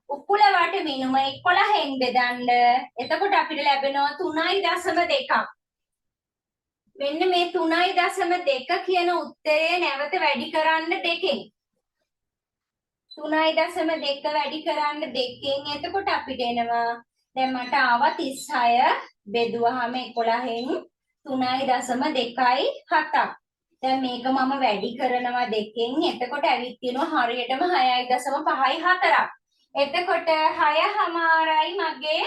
A: උකුල වට මිනුම 11න් බෙදන්න. එතකොට අපිට ලැබෙනවා 3.2. මෙන්න මේ 3.2 කියන උත්තරය නැවත වැඩි කරන්න දෙකෙන්. 3.2 වැඩි කරන්න දෙකෙන්. එතකොට අපිට එනවා දැන් මට ආවා 36 බෙදුවාම 11න් 3.2යි 7ක්. දැන් මේක මම වැඩි කරනවා දෙකෙන්. එතකොට ඇවිත් තියෙනවා හරියටම 6.5යි 4ක්. එතකොට 6:00යි මගේ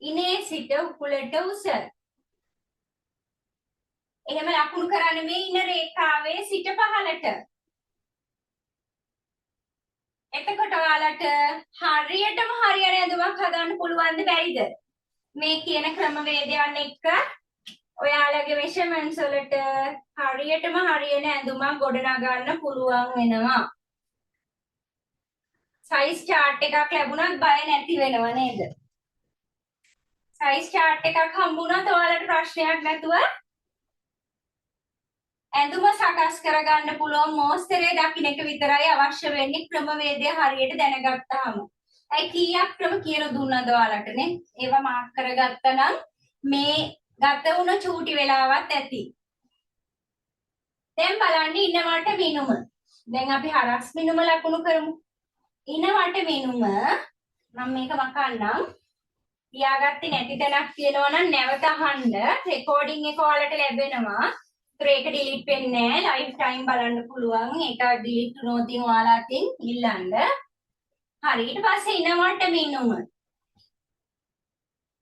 A: ඉනේ සිට උකුලට උස. එහෙම ලකුණු කරන්නේ මේ ඉන රේඛාවේ සිට පහළට. එතකොට ඔයාලට හරියටම හරියන ඇඳුමක් හදන්න පුළුවන්ද බැරිද? මේ කියන ක්‍රමවේදයන් එක්ක ඔයාලගේ මෙෂර්මන්ට්ස් වලට හරියටම හරියන ඇඳුමක් ගොඩනගන්න පුළුවන් වෙනවා. සයිස් chart එකක් ලැබුණත් බය නැති වෙනව නේද? සයිස් chart එකක් හම්බුණත් ඔයාලට ප්‍රශ්නයක් නැතුව ඇඳුම සකස් කරගන්න පුළුවන්. මෝස්තරය දකින්න එක විතරයි අවශ්‍ය වෙන්නේ ක්‍රමවේදය හරියට දැනගත්තාම. ඒ කීයක් ක්‍රම කියලා දුන්නද ඔයාලටනේ? ඒවා මාක් කරගත්තා නම් මේ ගත වුණ චූටි වෙලාවත් ඇති. දැන් බලන්න ඉන්නවට මිනුම. දැන් අපි හරස් මිනුම ලකුණු කරමු. ඉනවට මිනුම මම මේක මකන්නම්. තියාගත්තේ නැති තැනක් තියෙනවා නම් නැවත අහන්න. රෙකෝඩින් එක ඔයාලට ලැබෙනවා. ඒක ඩිලීට් වෙන්නේ නැහැ. ලයිව් ටයිම් බලන්න පුළුවන්. ඒක ඩිලීට් වුණොත් ඔයාලටින් ඉල්ලන්න. හරි ඊට පස්සේ ඉනවට මිනුම.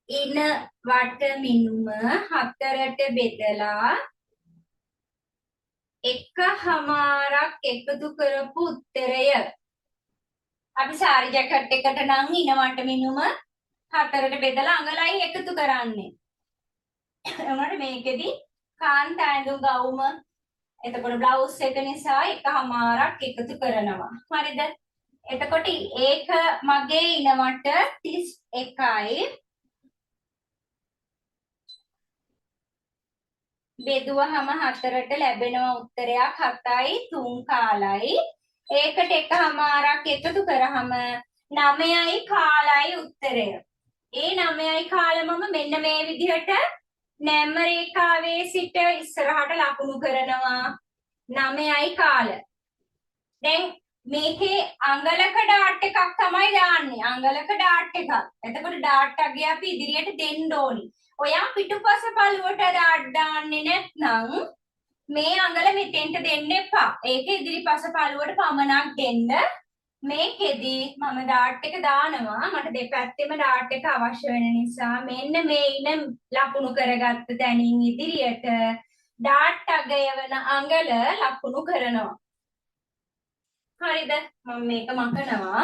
A: ඉනවට මිනුම හතරට බෙදලා එකහමාරක් එකතු කරපු උත්තරය. අපි සාරි ජැකට් එකට නම් ඉනවට මිනුම හතරට බෙදලා අඟලයි එකතු කරන්නේ. එනකොට මේකෙදි කාන්තා ඇඳුම් ගවුම එතකොට බ්ලවුස් එක නිසා එකහමාරක් එකතු කරනවා. හරිද? එතකොට ඒක මගේ ඉනවට 31යි. බෙදුවහම හතරට ලැබෙනවා උත්තරයක් 7යි 3 කාලයි. ඒකට එකහමාරක් එකතු කරාම 9යි කාලයි උත්තරය. ඒ 9යි කාලමම මෙන්න මේ විදිහට නැම්ම රේඛාවේ සිට ඉස්සරහට ලකුණු කරනවා 9යි කාල. දැන් මේකේ අඟලක ඩාට් එකක් තමයි දාන්නේ. අඟලක ඩාට් එකක්. එතකොට ඩාට් අගය අපි ඉදිරියට දෙන්න ඕනි. ඔයා පිටුපස පළුවට ඩාට් දාන්නේ නැත්නම් මේ අඟල මෙතෙන්ට දෙන්න එපා. ඒක ඉදිරිපස පළුවට පමණක් දෙන්න. මේකෙදි මම ඩාට් එක දානවා. මට දෙපැත්තෙම ඩාට් එක අවශ්‍ය වෙන නිසා මෙන්න මේ ඉන ලකුණු කරගත්ත තැනින් ඉදිරියට ඩාට් අගය වෙන අඟල ලකුණු කරනවා. හරිද? මම මේක මකනවා.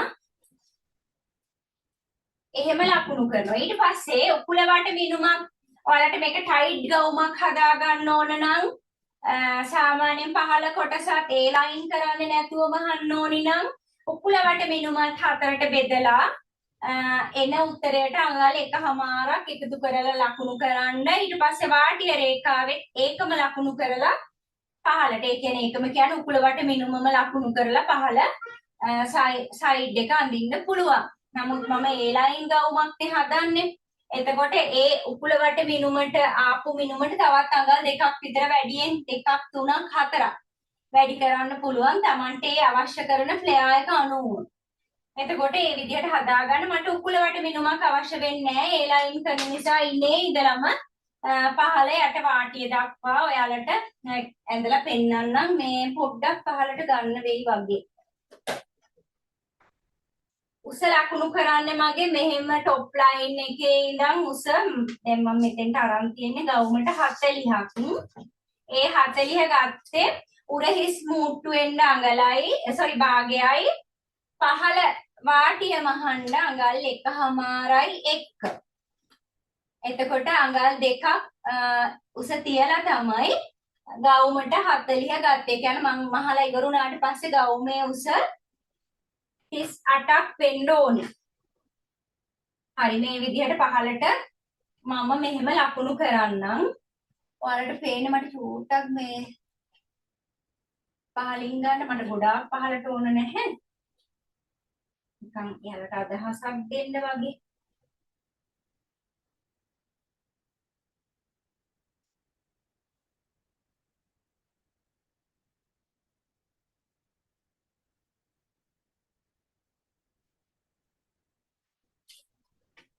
A: එහෙම ලකුණු කරනවා. ඊට පස්සේ උකුල වට මිනුමක් ඔයාලට මේක ටයිට් ගවුමක් හදා ගන්න ඕන නම් සාමාන්‍යයෙන් පහළ කොටසත් ඒ ලයින් කරන්නේ නැතුව මහන්න ඕනි නම් උකුල වට මිනුමත් හතරට බෙදලා එන උත්තරයට අඟල් එකහමාරක් එකතු කරලා ලකුණු කරන්න. ඊට පස්සේ වාටිය රේඛාවෙත් ඒකම ලකුණු කරලා පහළට. ඒ කියන්නේ ඒකම කියන්නේ උකුල වට මිනුමම ලකුණු කරලා පහළ සයිඩ් එක අඳින්න පුළුවන්. නමුත් මම ඒ ලයින් ගවුමක් නේ හදන්නේ. එතකොට ඒ උකුල වට මිනුමට ආපු මිනුමට තවත් අඟල් දෙකක් විතර වැඩියෙන් 2ක් 3ක් 4ක් වැඩි කරන්න පුළුවන් Tamante ඒ අවශ්‍ය කරන ෆ්ලෙයා එක අනුව. එතකොට මේ විදිහට හදාගන්න මට උකුල වට මිනුමක් අවශ්‍ය වෙන්නේ නැහැ. ඒ ලයින් කරන නිසා ඉන්නේ ඉඳලම පහළ යට වාටිය දක්වා ඔයාලට ඇඳලා පෙන්නන්නම් මේ පොඩ්ඩක් පහළට ගන්න වෙයි වගේ. උස ලකුණු කරන්නේ මගේ මෙහෙම টොප් ලයින් එකේ ඉඳන් උස දැන් මම මෙතෙන්ට අරන් තියෙන්නේ ගවුමට 40ක්. ඒ 40 ගත්තේ උරහිස් මූට්ටුවෙන්ද අඟලයි භාගයයි පහළ වාටිය මහන්න අඟල් 1.5යි 1. එතකොට අඟල් 2ක් උස තියලා තමයි ගවුමට 40 ගත්තේ. කියන්නේ මම මහලා ඉවරුණාට පස්සේ ගවුමේ උස 38ක් වෙන්න ඕනේ. හරි මේ විදිහට පහළට මම මෙහෙම ලකුණු කරන්නම්. ඔයාලට පේන්නේ මට චූට්ටක් මේ පහලින් ගන්න මට ගොඩාක් පහළට ඕන නැහැ. නිකන් යාලට අදහසක් දෙන්න වගේ.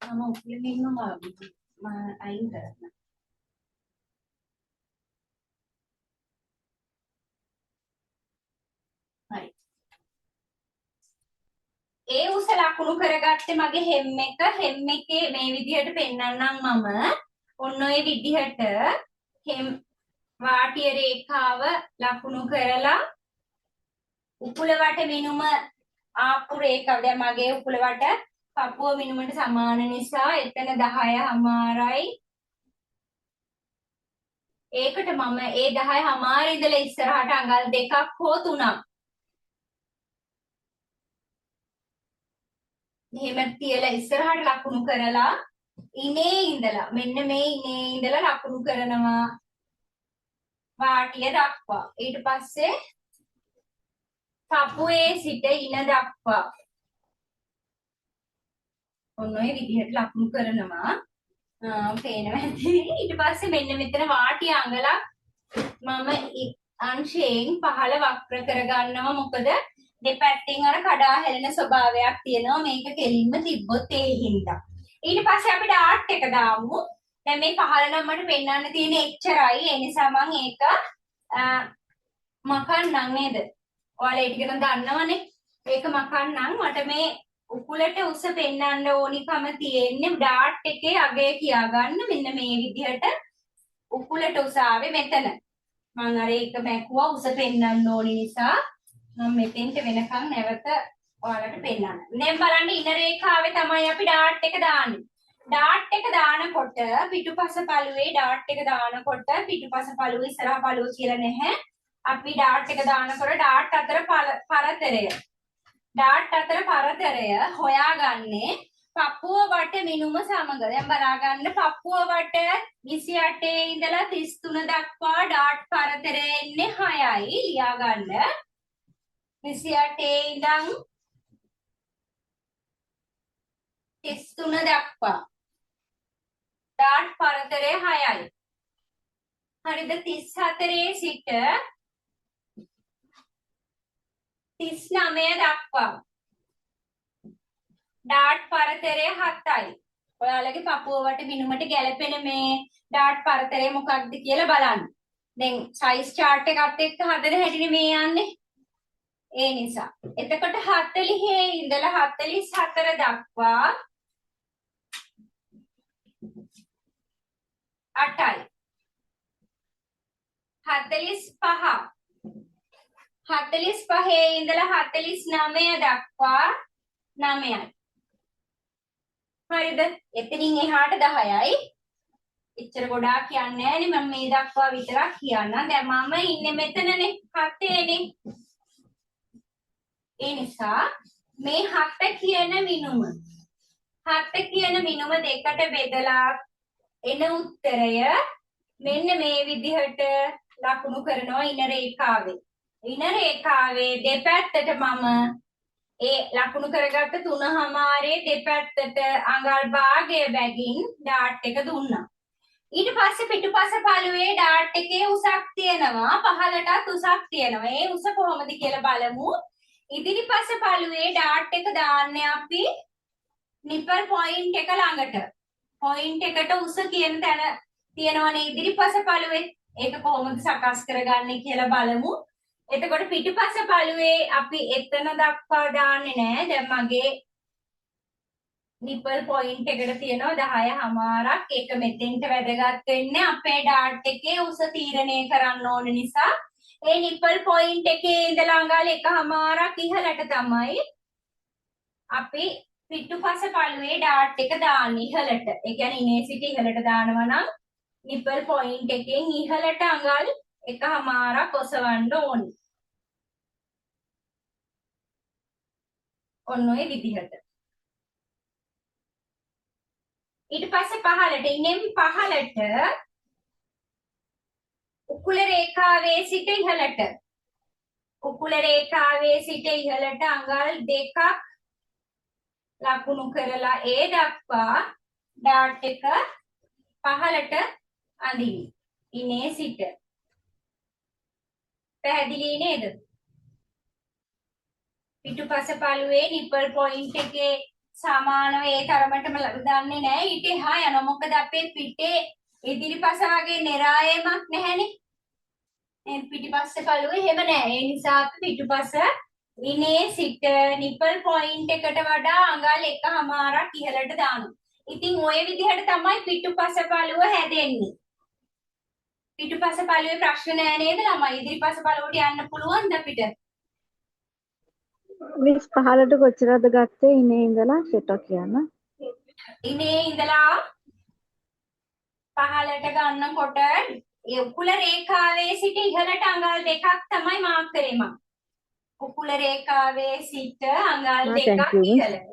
A: මම උපලින්ම අයින් කරන්න. හරි. ඒ උස ලකුණු කරගත්තේ මගේ හෙම් එකේ මේ විදිහට පෙන්නන්නම් මම. ඔන්න ඔය විදිහට හෙම් වාටිය රේඛාව ලකුණු කරලා උකුල වට මිනුම ආපු රේඛාව දැන් මගේ උකුල වට පපුව මිනුමට සමාන නිසා එතන 10.5යි. ඒකට මම ඒ 10.5 ඉඳලා ඉස්සරහට අඟල් 2ක් හෝ 3ක් මෙහෙම තියලා ඉස්සරහට ලකුණු කරලා ඉනේ ඉඳලා මෙන්න මේ ඉනේ ඉඳලා ලකුණු කරනවා වාටිය දක්වා. ඊට පස්සේ පපුවේ සිට ඉන දක්වා ඔන්න ඔය විදිහට ලකුණු කරනවා. පේනවා ඇති. ඊට පස්සේ මෙන්න මෙතන වාටිය අඟලක් මම අංශයෙන් පහළ වක්‍ර කරගන්නවා. මොකද දෙපැත්තෙන් අර කඩා හැලෙන ස්වභාවයක් තියෙනවා. මේක කෙලින්ම තිබ්බොත් ඒ හින්දා. ඊට පස්සේ අපි ඩාට් එක දාමු. දැන් මේ පහළ නම් මට පෙන්වන්න තියෙන එච්චරයි. ඒ නිසා මම ඒක මකන්නම් නේද? ඔයාලා ඒක ගැන දන්නවනේ. ඒක මකන්නම් මට මේ උකුලට උස පෙන්වන්න ඕනිකම තියෙන්නේ ඩාට් එකේ අගය කියාගන්න මෙන්න මේ විදිහට උකුලට උස ආවේ මෙතන. මම අර ඒක මැකුවා උස පෙන්වන්න ඕනි නිසා මම මෙතෙන්ට වෙනකන් නැවත ඔයාලට පෙන්නන්න. දැන් බලන්න ඉන රේඛාවේ තමයි අපි ඩාට් එක දාන්නේ. ඩාට් එක දානකොට පිටුපස පළුවේ ඩාට් එක දානකොට පිටුපස පළුව ඉස්සරහා පළුව කියලා නැහැ. අපි ඩාට් එක දානකොට ඩාට් අතර පරතරය හොයාගන්නේ පපුව වට මිනුම සමග. දැන් බලාගන්න පපුව වට 28 ඉඳලා 33 දක්වා ඩාට් පරතරය එන්නේ 6යි. ලියාගන්න 28 ඉඳන් 33 දක්වා ඩාට් පරතරය 6යි. හරිද? 34 සිට 39 දක්වා ඩාට් පරතරය 7යි. ඔයාලගේ පපුව වට මිනුමට ගැලපෙන මේ ඩාට් පරතරය මොකක්ද කියලා බලන්න. දැන් සයිස් chart එකත් එක්ක හදන හැටිනේ මේ යන්නේ. ඒ නිසා එතකොට 40 ඉඳලා 44 දක්වා 8යි. 45 ඉඳලා 49 දක්වා 9යි. හරිද? එතනින් එහාට 10යි. එච්චර ගොඩාක් කියන්නේ නැහැ නේ. මම මේ දක්වා විතරක් කියන්නම්. දැන් මම ඉන්නේ මෙතනනේ 7නේ. ඒ නිසා මේ 7 කියන මිනුම දෙකට බෙදලා එන උත්තරය මෙන්න මේ විදිහට ලකුණු කරනවා ඉන රේඛාවේ. ඉන රේඛාවේ දෙපැත්තට මම ඒ ලකුණු කරගත්ත 3.5 දෙපැත්තට අඟල් භාගය බැගින් ඩාට් එක දුන්නා. ඊට පස්සේ පිටුපස පළුවේ ඩාට් එකේ උසක් තියෙනවා. පහළටත් උසක් තියෙනවා. ඒ උස කොහොමද කියලා බලමු. ඉදිරිපස පළුවේ ඩාට් එක දාන්නේ අපි නිපල් පොයින්ට් එක ළඟට. පොයින්ට් එකට උස කියන තැන තියෙනවනේ ඉදිරිපස පළුවේ. ඒක කොහොමද සකස් කරගන්නේ කියලා බලමු. එතකොට පිටුපස පළුවේ අපි එතන දක්වා දාන්නේ නැහැ. දැන් මගේ නිපල් පොයින්ට් එකට තියෙනවා 10:00ක්. ඒක මෙතෙන්ට වැදගත් වෙන්නේ අපේ ඩාට් එකේ උස තීරණය කරන්න ඕන නිසා. ඒ නිපල් පොයින්ට් එකේ ඉඳලා අඟල් 1:00ක් ඉහළට තමයි අපි පිටුපස පළුවේ ඩාට් එක දාන්නේ ඉහළට. ඒ කියන්නේ ඉනේ සිට ඉහළට දානවා නම් නිපල් පොයින්ට් එකෙන් ඉහළට අඟල් 1:00ක් ඔසවන්න ඕනේ. ඔන්න ඔය විදිහට. ඊට පස්සේ පහළට ඉනෙන් පහළට උකුල රේඛාවේ සිට ඉහළට අඟල් 2ක් ලකුණු කරලා ඒ දක්වා ඩාට් එක පහළට අඳින්න. ඉනේ සිට. පැහැදිලි නේද? පිටුපස පළුවේ නිපල් පොයින්ට් එකේ සමානව ඒ තරමටම දන්නේ නැහැ. ඊට එහා යනවා. මොකද අපේ පිටේ ඉදිරිපස වගේ නෙරායමක් නැහැනේ. මේ පිටිපස්ස පළුවේ හැම නැහැ. ඒ නිසා අපි පිටුපස ඉනේ සිට නිපල් පොයින්ට් එකට වඩා අඟල් 1:00ක් ඉහළට දානවා. ඉතින් ওই විදිහට තමයි පිටුපස පළුව හැදෙන්නේ. පිටුපස පළුවේ ප්‍රශ්න නෑ නේද ළමයි? ඉදිරිපස පළුවට යන්න පුළුවන්ද අපිට?
B: මිස් පහලට කොච්චරද ගත්තේ ඉනේ ඉඳලා සෙටක් කියන්න.
A: ඉනේ ඉඳලා පහලට ගන්නකොට ඒ උකුල රේඛාවේ සිට ඉහළට අඟල් 2ක් තමයි මාක් කරේ මම. උකුල රේඛාවේ සිට අඟල් 2ක් ඉහළට.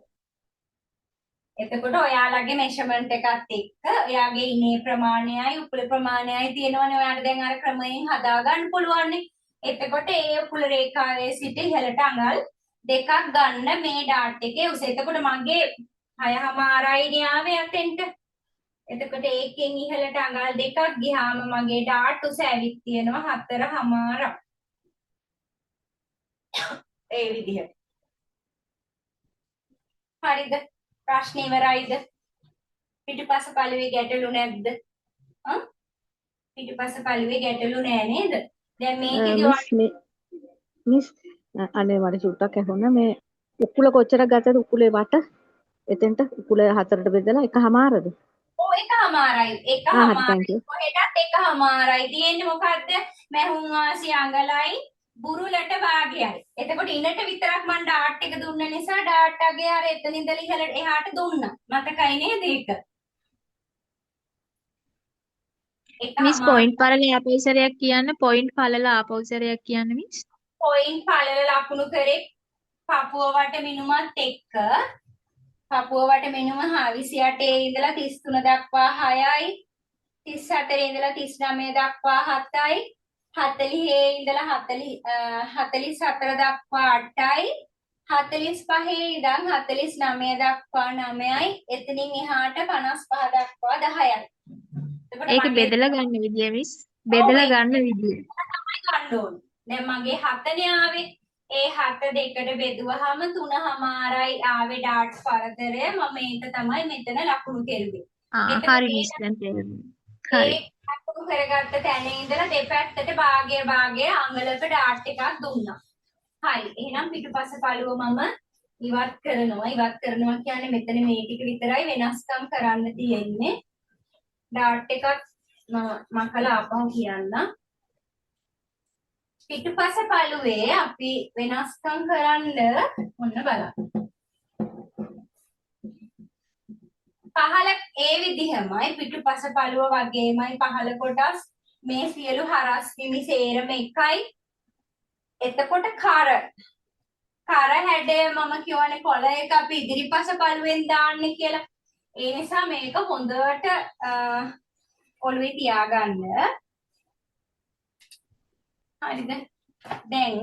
A: එතකොට ඔයාලගේ මෙෂර්මන්ට් එකත් එක්ක ඔයාගේ ඉනේ ප්‍රමාණයයි උකුල ප්‍රමාණයයි තියෙනවනේ. ඔයාලට දැන් අර ක්‍රමයෙන් හදා ගන්න පුළුවන්නේ. එතකොට ඒ උකුල රේඛාවේ සිට ඉහළට අඟල් 2ක් ගන්න මේ ඩාට් එකේ උස. එතකොට මගේ 6:00යි ආවේ අතෙන්ට. එතකොට ඒකෙන් ඉහළට අඟල් 2ක් ගියාම මගේ ඩාට් උස ඇවිත් තියෙනවා 4:00. ඒ විදිහට. හරිද? ප්‍රශ්න ඉවරයිද? පිටුපස පළුවේ ගැටලු නැද්ද? පිටුපස පළුවේ ගැටලු නෑ නේද? දැන් මේකේදී
B: මිස් අනේ මට චුට්ටක් ඇහුණා මේ උකුල කොච්චර ගත්තද උකුලේ වට එතෙන්ට උකුල 4ට බෙදලා 1:00ද?
A: ඔව් 1:00යි. 1:00යි. කොහෙටත් 1:00යි. තියෙන්නේ මොකද්ද? මැහුම් වාසි අඟලයි බුරුලට භාගයයි. එතකොට ඉනට විතරක් මම ඩාට් එක දුන්න නිසා ඩාට් අගේ අර එතන ඉඳලා ඉහළට එහාට දුන්නා. මතකයි නේද ඒක?
C: මිස් පොයින්ට් පළල ආපෞසරයක් කියන්න පොයින්ට් පළල ආපෞසරයක් කියන්න මිස්.
A: පොයින්ට් පළල ලකුණු කරේ පපුව වට මිනුමත් එක්ක. පපුව වට මිනුම 28 ඉඳලා 33 දක්වා 6යි. 34 ඉඳලා 39 දක්වා 7යි. 40 ඉඳලා 44 දක්වා 8යි. 45 ඉඳන් 49 දක්වා 9යි. එතනින් එහාට 55 දක්වා 10යි.
C: ඒක බෙදලා ගන්න විදිය මිස්. බෙදලා ගන්න විදිය.
A: තමයි ගන්න ඕනේ. දැන් මගේ 7නේ ආවේ. ඒ 7 දෙකට බෙදුවහම 3:00යි ආවේ ඩාට් පරතරය. මම මේක තමයි මෙතන ලකුණු කෙරුවේ.
C: හරි මිස් දැන් තේරුණා. හරි.
A: ලකුණු කරගත්ත තැන ඉඳලා දෙපැත්තට භාගය අඟලක ඩාට් එකක් දුන්නා. හරි. එහෙනම් පිටුපස පළුව මම ඉවත් කරනවා. ඉවත් කරනවා කියන්නේ මෙතන මේ ටික විතරයි වෙනස්කම් කරන්න තියෙන්නේ. ඩාට් එකක් මම කළා අපහු කියන්න. පිටුපස පළුවේ අපි වෙනස්කම් කරන්න ඔන්න බලන්න. පහළ ඒ විදිහමයි පිටුපස පළුව වගේමයි පහළ කොටස් මේ සියලු හරස් කිමි සේරම එකයි. එතකොට කර හැඩය මම කියවනේ කොළ එක අපි ඉදිරිපස පළුවෙන් දාන්නේ කියලා. ඒ නිසා මේක හොඳට ඔළුවේ තියාගන්න. හරිද? දැන්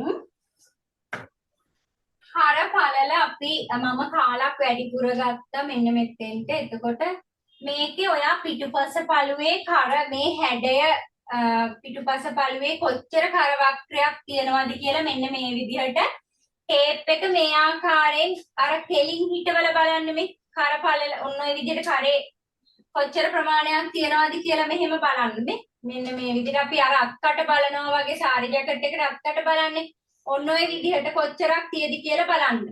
A: හර පළල අපි මම කාලක් වැඩිපුර ගත්තා මෙන්න මෙතෙන්ට. එතකොට මේකේ ඔයා පිටුපස පළුවේ කර මේ හැඩය පිටුපස පළුවේ කොච්චර කර වක්‍රයක් තියෙනවද කියලා මෙන්න මේ විදිහට ටේප් එක මේ ආකාරයෙන් අර කෙලින් හිටවල බලන්න මේ කර පළල ඔන්න ඔය විදිහට කරේ කොච්චර ප්‍රමාණයක් තියනවාද කියලා මෙහෙම බලන්න මේ. මෙන්න මේ විදිහට අපි අර අත්කට බලනවා වගේ සාරි ජැකට් එකට අත්කට බලන්නේ. ඔන්න ඔය විදිහට කොච්චරක් තියද කියලා බලන්න.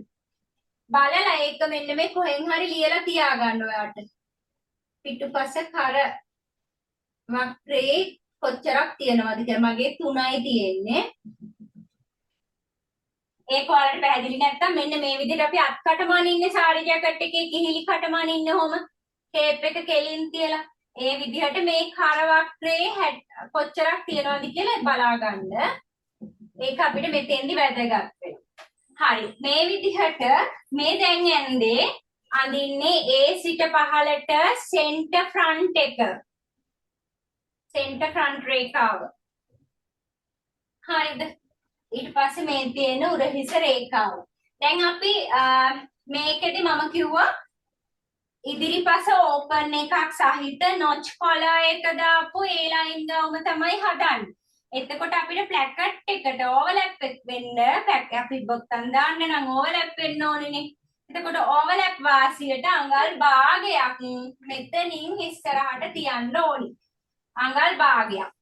A: බලලා ඒක මෙන්න මේ කොහෙන් හරි ලියලා තියාගන්න ඔයාට. පිටුපස කර වක්‍රේ කොච්චරක් තියනවාද කියලා. මගේ 3යි තියෙන්නේ. ඒක ඔයාලට පැහැදිලි නැත්නම් මෙන්න මේ විදිහට අපි අත්කටම අනින්නේ සාරි ජැකට් එකේ කිහිලි කටම අනින්නේ කොහොම ටේප් එක කෙලින් තියලා ඒ විදිහට මේ කර වක්‍රේ කොච්චරක් තියනවාද කියලා බලා ගන්න. ඒක අපිට මෙතෙන්දි වැදගත් වෙනවා. හරි. මේ විදිහට මේ දැන් යන්නේ අඳින්නේ A සිට පහළට සෙන්ටර් ෆ්‍රන්ට් එක. සෙන්ටර් ෆ්‍රන්ට් රේඛාව. හරිද? ඊට පස්සේ මේ තියෙන උරහිස රේඛාව. දැන් අපි මේකෙදි මම කිව්වා ඉදිරිපස ඕපන් එකක් සහිත නොච් කොලර් එක දාපු ඒ ලයින් ගාවම තමයි හදන්නේ. එතකොට අපිට ප්ලැකට් එකට ඕවර්ලැප් වෙන්න අපි බොත්තම් දාන්න නම් ඕවර්ලැප් වෙන්න ඕනේනේ. එතකොට ඕවර්ලැප් වාසියට අඟල් භාගයක් මෙතනින් ඉස්සරහට තියන්න ඕනි. අඟල් භාගයක්.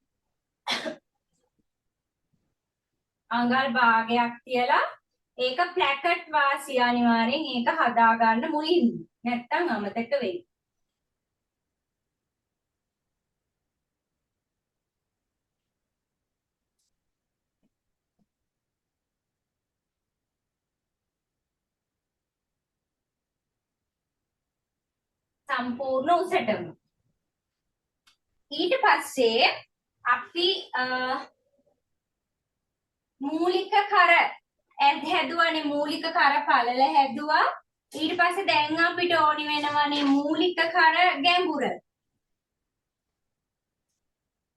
A: අඟල් භාගයක් තියලා ඒක ප්ලැකට් වාසිය අනිවාර්යෙන් ඒක හදා ගන්න මුලින්ම. නැත්තම් අමතක වෙයි. සම්පූර්ණ උසටම. ඊට පස්සේ අපි මූලික කර හැදුවානේ මූලික කර පළල හැදුවා. ඊට පස්සේ දැන් අපිට ඕනි වෙනවානේ මූලික කර ගැඹුර.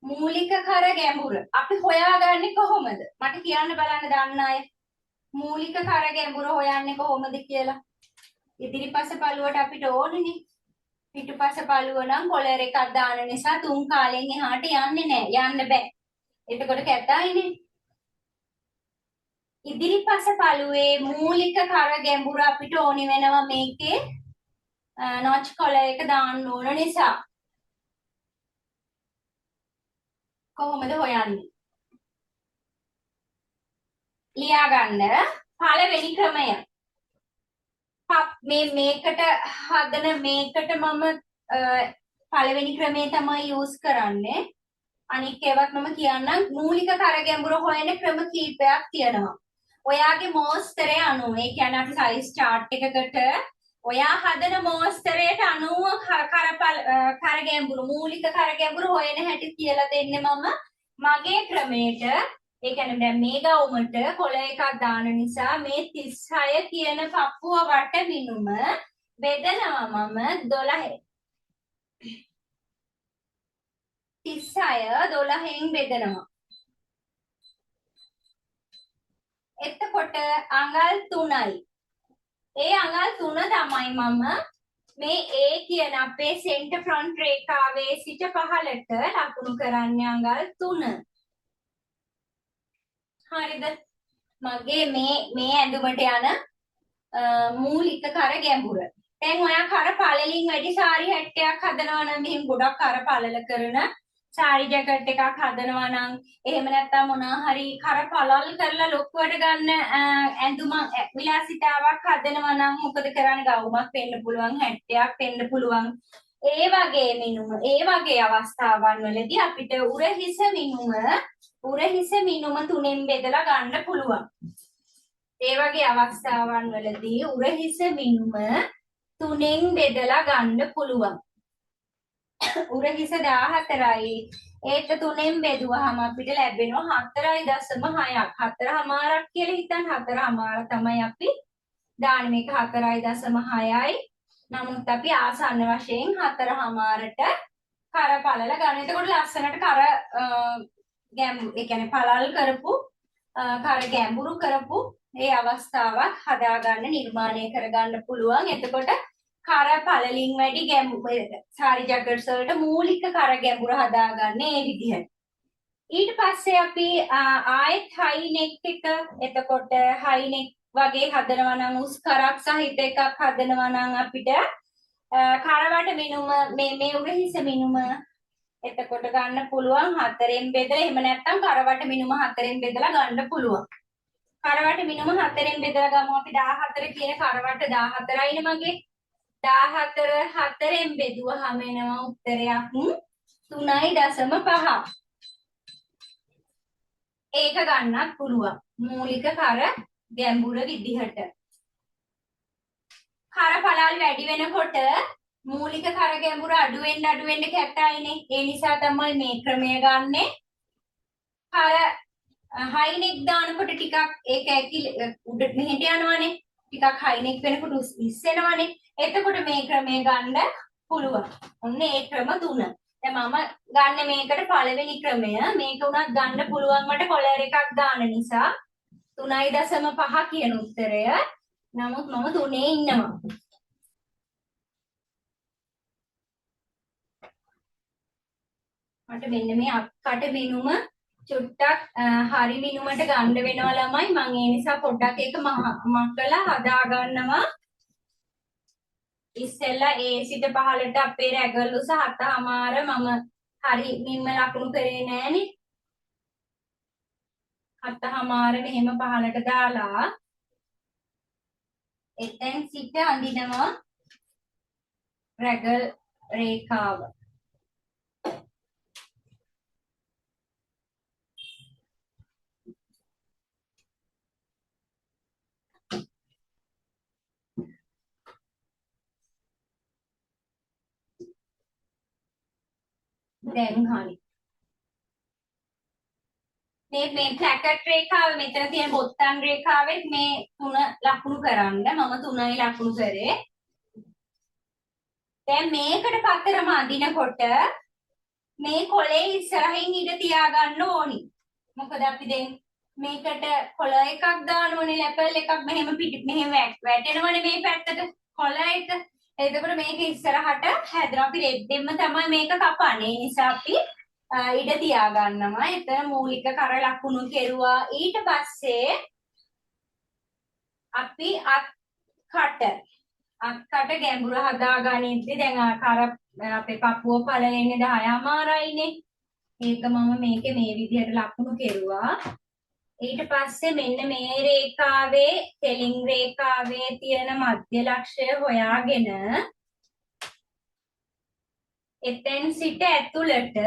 A: මූලික කර ගැඹුර. අපි හොයාගන්නේ කොහොමද? මට කියන්න බලන්න දන්න අය. මූලික කර ගැඹුර හොයන්නේ කොහොමද කියලා. ඉදිරිපස පළුවට අපිට ඕනනේ. පිටුපස පළුව නම් කොලර් එකක් දාන නිසා 3 කාලෙන් එහාට යන්නේ නැහැ. යන්න බෑ. එතකොට කැතයිනේ. ඉදිරිපස පළුවේ මූලික කර ගැඹුර අපිට ඕනි වෙනවා මේකේ නොච් කොලර් එක දාන්න ඕන නිසා. කොහොමද හොයන්නේ? ලියා ගන්න පළවෙනි ක්‍රමය. මේකට හදන මේකට මම පළවෙනි ක්‍රමය තමයි යූස් කරන්නේ. අනික ඒවත් මම කියන්නම් මූලික කර ගැඹුර හොයන ක්‍රම කීපයක් තියෙනවා. ඔයාගේ මෝස්තරය අනුව ඒ කියන්නේ අපි සයිස් chart එකකට ඔයා හදන මෝස්තරයට අනුව කර ගැඹුරු මූලික කර ගැඹුරු හොයන හැටි කියලා දෙන්නේ මම මගේ ක්‍රමයට. ඒ කියන්නේ දැන් මේ ගවුමට කොළ එකක් දාන නිසා මේ 36 කියන පපුව වට මිනුම බෙදනවා මම 12. 36 12න් බෙදනවා. එතකොට අඟල් 3යි. ඒ අඟල් 3 තමයි මම මේ A කියන අපේ සෙන්ටර් ෆ්‍රන්ට් රේඛාවේ සිට පහළට ලකුණු කරන්නේ අඟල් 3. හරිද? මගේ මේ ඇඳුමට යන මූලික කර ගැඹුර. දැන් ඔයා කර පළලින් වැඩි සාරි හැට්ටයක් හදනවා නම් මෙහෙම ගොඩක් කර පළල කරන සාරි ජැකට් එකක් හදනවා නම් එහෙම නැත්නම් මොනවා හරි කර පළල් කරලා ලොකුවට ගන්න ඇඳුමක් විලාසිතාවක් හදනවා නම් මොකද කරන්නේ? ගවුමක් වෙන්න පුළුවන්, හැට්ටයක් වෙන්න පුළුවන්. ඒ වගේ මිනුම ඒ වගේ අවස්ථාවන් වලදී අපිට උරහිස මිනුම 3ෙන් බෙදලා ගන්න පුළුවන්. ඒ වගේ අවස්ථාවන් වලදී උරහිස මිනුම 3ෙන් බෙදලා ගන්න පුළුවන්. උරහිස 14යි. ඒක 3ෙන් බෙදුවාම අපිට ලැබෙනවා 4.6ක්. 4.5ක් කියලා හිතන්න. 4.5 තමයි අපි දාන්නේ. මේක 4.6යි. නමුත් අපි ආසන්න වශයෙන් 4.5ට කර පළල ගන්න. එතකොට ලස්සනට කර ඒ කියන්නේ පළල් කරපු කර ගැඹුරු කරපු ඒ අවස්ථාවක් හදා ගන්න නිර්මාණය කර ගන්න පුළුවන්. එතකොට කර පළලින් වැඩි ගැඹුරු සාරි ජැකට්ස් වලට මූලික කර ගැඹුර හදා ගන්න මේ විදිහට. ඊට පස්සේ අපි ආයෙත් හයි නෙක් එක එතකොට හයි නෙක් වගේ හදනවා නම් උස් කරක් සහිත එකක් හදනවා නම් අපිට කරවට මිනුම මේ උඩ හිස මිනුම එතකොට ගන්න පුළුවන් 4න් බෙදලා එහෙම නැත්නම් කරවට මිනුම 4න් බෙදලා ගන්න පුළුවන්. කරවට මිනුම 4න් බෙදලා ගමු අපි 14 කියන කරවට 14යිනේ මගේ. 14 4න් බෙදුවහම එනවා උත්තරයක් 3.5. ඒක ගන්නත් පුළුවන්. මූලික කර ගැඹුර විදිහට. කර පළල් වැඩි වෙනකොට මූලික කර ගැඹුර අඩු වෙන්න කැටයිනේ. ඒ නිසා තමයි මේ ක්‍රමය ගන්නෙ. කර හයිනෙක් දානකොට ටිකක් ඒක උඩට මෙහෙට යනවනේ. ටිකක් හයිනෙක් වෙනකොට ඉස්සෙනවනේ. එතකොට මේ ක්‍රමය ගන්න පුළුවන්. ඔන්න ඒ ක්‍රම තුන. දැන් මම ගන්න මේකට පළවෙනි ක්‍රමය. මේක උනත් ගන්න පුළුවන් මට කොලර් එකක් දාන නිසා 3.5 කියන උත්තරය. නමුත් මම 3 ඉන්නවා. මට මෙන්න මේ අක්කට මිනුම චුට්ටක් හරි මිනුමට ගන්න වෙනවා ළමයි. මම ඒ නිසා පොඩ්ඩක් ඒක මකලා හදා ගන්නවා. ඉස්සෙල්ලා ඒ සිට පහළට අපේ රැගල් උස 7:00 මම හරි මින්ම ලකුණු කරේ නෑනේ. 7:00 මෙහෙම පහළට දාලා එතෙන් සිට අඳිනවා රැගල් රේඛාව. දැන් හරි. මේ ප්ලැකට් රේඛාව මෙතන තියෙන බොත්තම් රේඛාවෙත් මේ 3 ලකුණු කරන්න මම 3යි ලකුණු කරේ. දැන් මේකට පතරම අඳිනකොට මේ කොලේ ඉස්සරහින් ඉඳ තියාගන්න ඕනි. මොකද අපි දැන් මේකට කොළ එකක් දානවනේ ලැපල් එකක් මෙහෙම මෙහෙම වැටෙනවනේ මේ පැත්තට කොළ එක. එතකොට මේක ඉස්සරහට හැදෙනවා. අපි රෙද්දෙන්ම තමයි මේක කපන්නේ. ඒ නිසා අපි ඉඩ තියාගන්නවා. එතන මූලික කර ලකුණු කෙරුවා. ඊට පස්සේ අපි අත්කට ගැඹුර හදාගනිද්දි දැන් කර අපේ පපුව පළවෙන්නේ 10:00යිනේ. ඒක මම මේකේ මේ විදිහට ලකුණු කෙරුවා. ඊට පස්සේ මෙන්න මේ රේඛාවේ තෙලින් රේඛාවේ තියෙන මධ්‍ය ලක්ෂය හොයාගෙන එතෙන් සිට ඇතුළට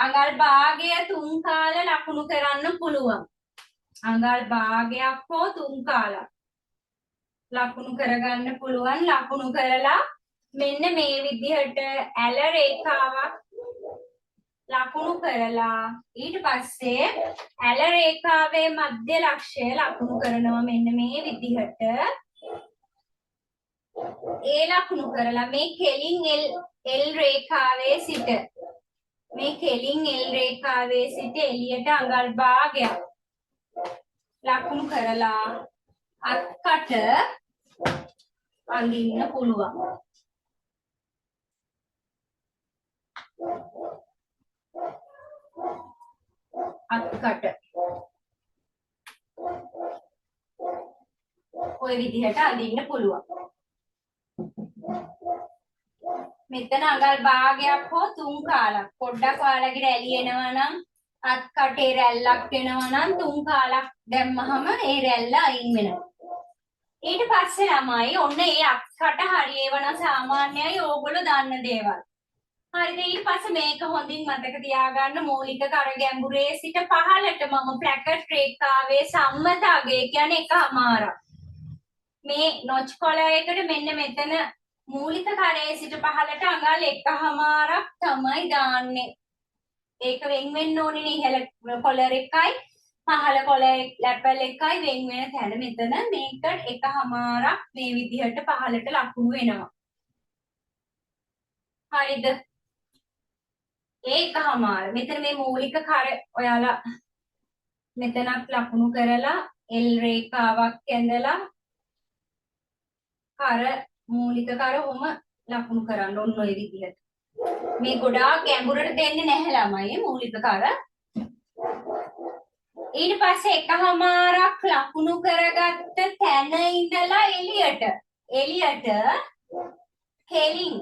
A: අඟල් භාගය 3 කාල ලකුණු කරන්න පුළුවන්. අඟල් භාගයක් හෝ 3 කාලක් ලකුණු කරගන්න පුළුවන්. ලකුණු කරලා මෙන්න මේ විදිහට ඇල රේඛාවක් ලකුණු කරලා ඊට පස්සේ ඇල රේඛාවේ මධ්‍ය ලක්ෂය ලකුණු කරනවා මෙන්න මේ විදිහට. ඒ ලකුණු කරලා මේ කෙලින් L රේඛාවේ සිට එළියට අඟල් භාගයක් ලකුණු කරලා අත්කට අඳින්න පුළුවන්. අත්කට ඔය විදිහට අඳින්න පුළුවන්. මෙතන අඟල් භාගයක් හෝ 3 කාලක් පොඩ්ඩක් ඔයාලගේ රැලි එනවා නම් අත්කටේ රැල්ලක් එනවා නම් 3 කාලක් දැම්මහම ඒ රැල්ල අයින් වෙනවා. ඊට පස්සේ ළමයි ඔන්න ඒ අත්කට හරියවන සාමාන්‍යයි ඕගොල්ලෝ දන්න දේවල්. හරිද? ඊට පස්සේ මේක හොඳින් මතක තියාගන්න. මූලික කර ගැඹුරේ සිට පහළට මම ප්ලැකට් රේඛාවේ සම්මත අගය කියන්නේ 1/2. මේ නොච් කොලයකට මෙන්න මෙතන මූලික කරේ සිට පහළට අඟල් 1/2ක් තමයි දාන්නේ. ඒක වෙන් වෙන්න ඕනේ නේ. ඉහළ කොලර් එකයි පහළ කොලර් ලැපල් එකයි වෙන් වෙන තැන මෙතන මේක 1/2ක් මේ විදිහට පහළට ලකුණු වෙනවා. හරිද? ඒකමාර මෙතන මේ මූලික කර ඔයාලා මෙතනක් ලකුණු කරලා L රේඛාවක් ඇඳලා කර මූලික කර ඔහම ලකුණු කරන්න ඕන ඔය විදිහට. මේ ගොඩාක් ගැඹුරට දෙන්නේ නැහැ ළමයි මූලික කර. ඊට පස්සේ 1/2ක් ලකුණු කරගත්ත තැන ඉඳලා එළියට කෙලින්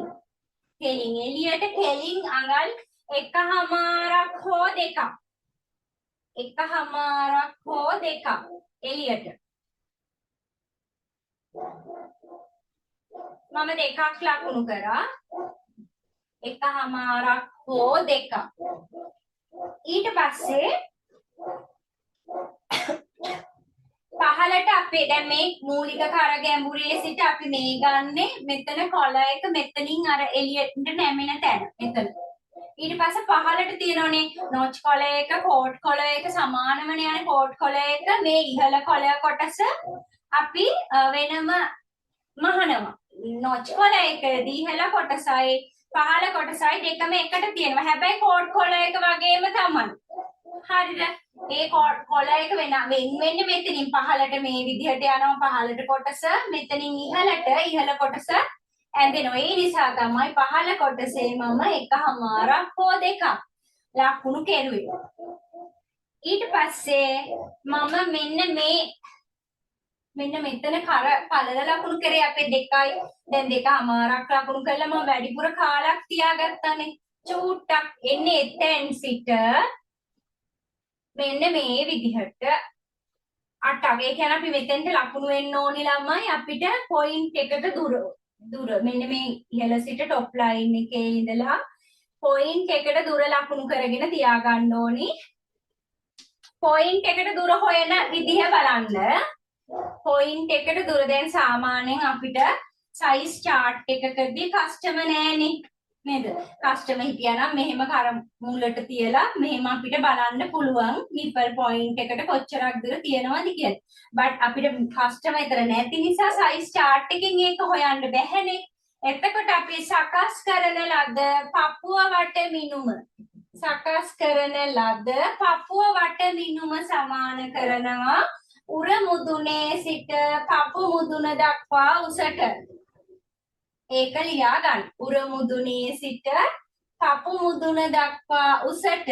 A: එළියට කෙලින් අඟල් එකහමාරක් හෝ දෙකක්. එකහමාරක් හෝ දෙකක් එළියට. මම දෙකක් ලකුණු කරා. එකහමාරක් හෝ දෙකක්. ඊට පස්සේ පහලට අපේ දැන් මේ මූලික කර ගැඹුරේ සිට අපි මේ ගන්නෙ මෙතන කොළ එක මෙතනින් අර එළියට නැමෙන තැන මෙතන. ඊට පස්සේ පහලට තියෙනෝනේ නොච් කොළ එක කෝට් කොළ එක සමානමනේ යන්නේ කෝට් කොළ එක මේ ඉහළ කොළ කොටස අපි වෙනම මහනවා. නොච් කොළ එකදී ඉහළ කොටසයි පහළ කොටසයි දෙකම එකට තියෙනවා. හැබැයි කෝට් කොළ එක වගේම තමයි. හරිද? ඒ කොළ එක වෙන්නේ මෙතනින් පහළට මේ විදිහට යනවා පහළට කොටස මෙතනින් ඉහළ කොටස ඇඳෙනවා. ඒ නිසා තමයි පහළ කොටසේ මම එකහමාරක් හෝ දෙකක් ලකුණු කෙරුවේ. ඊට පස්සේ මම මෙන්න මෙතන කර පළල ලකුණු කරේ අපේ දෙකයි. දැන් දෙකමාරක් ලකුණු කළා මම වැඩිපුර කාලක් තියාගත්තානේ. චූට්ටක් එන්නේ එතෙන් සිට මෙන්න මේ විදිහට 8ක්. ඒ කියන්නේ අපි මෙතෙන්ට ලකුණු වෙන්න ඕනි ළමයි අපිට පොයින්ට් එකට දුර මෙන්න මේ ඉහළ සිට টොප් ලයින් එකේ ඉඳලා පොයින්ට් එකට දුර ලකුණු කරගෙන තියාගන්න ඕනි. පොයින්ට් එකට දුර හොයන විදිහ බලන්න. පොයින්ට් එකට දුර දැන් සාමාන්‍යයෙන් අපිට සයිස් chart එකකදී කස්ටම නෑනේ නේද? කස්ටම හිටියානම් මෙහෙම කර මුලට තියලා මෙහෙම අපිට බලන්න පුළුවන් නිපල් පොයින්ට් එකට කොච්චරක් දුර තියෙනවද කියලා. බට් අපිට කස්ටම විතර නැති නිසා සයිස් chart එකකින් ඒක හොයන්න බැහැනේ. එතකොට අපි සකස් කරන ලද පපුව වට මිනුම සමාන කරනවා උර මුදුනේ සිට පපු මුදුන දක්වා උසට. ඒක ලියා ගන්න. උර මුදුනේ සිට පපු මුදුන දක්වා උසට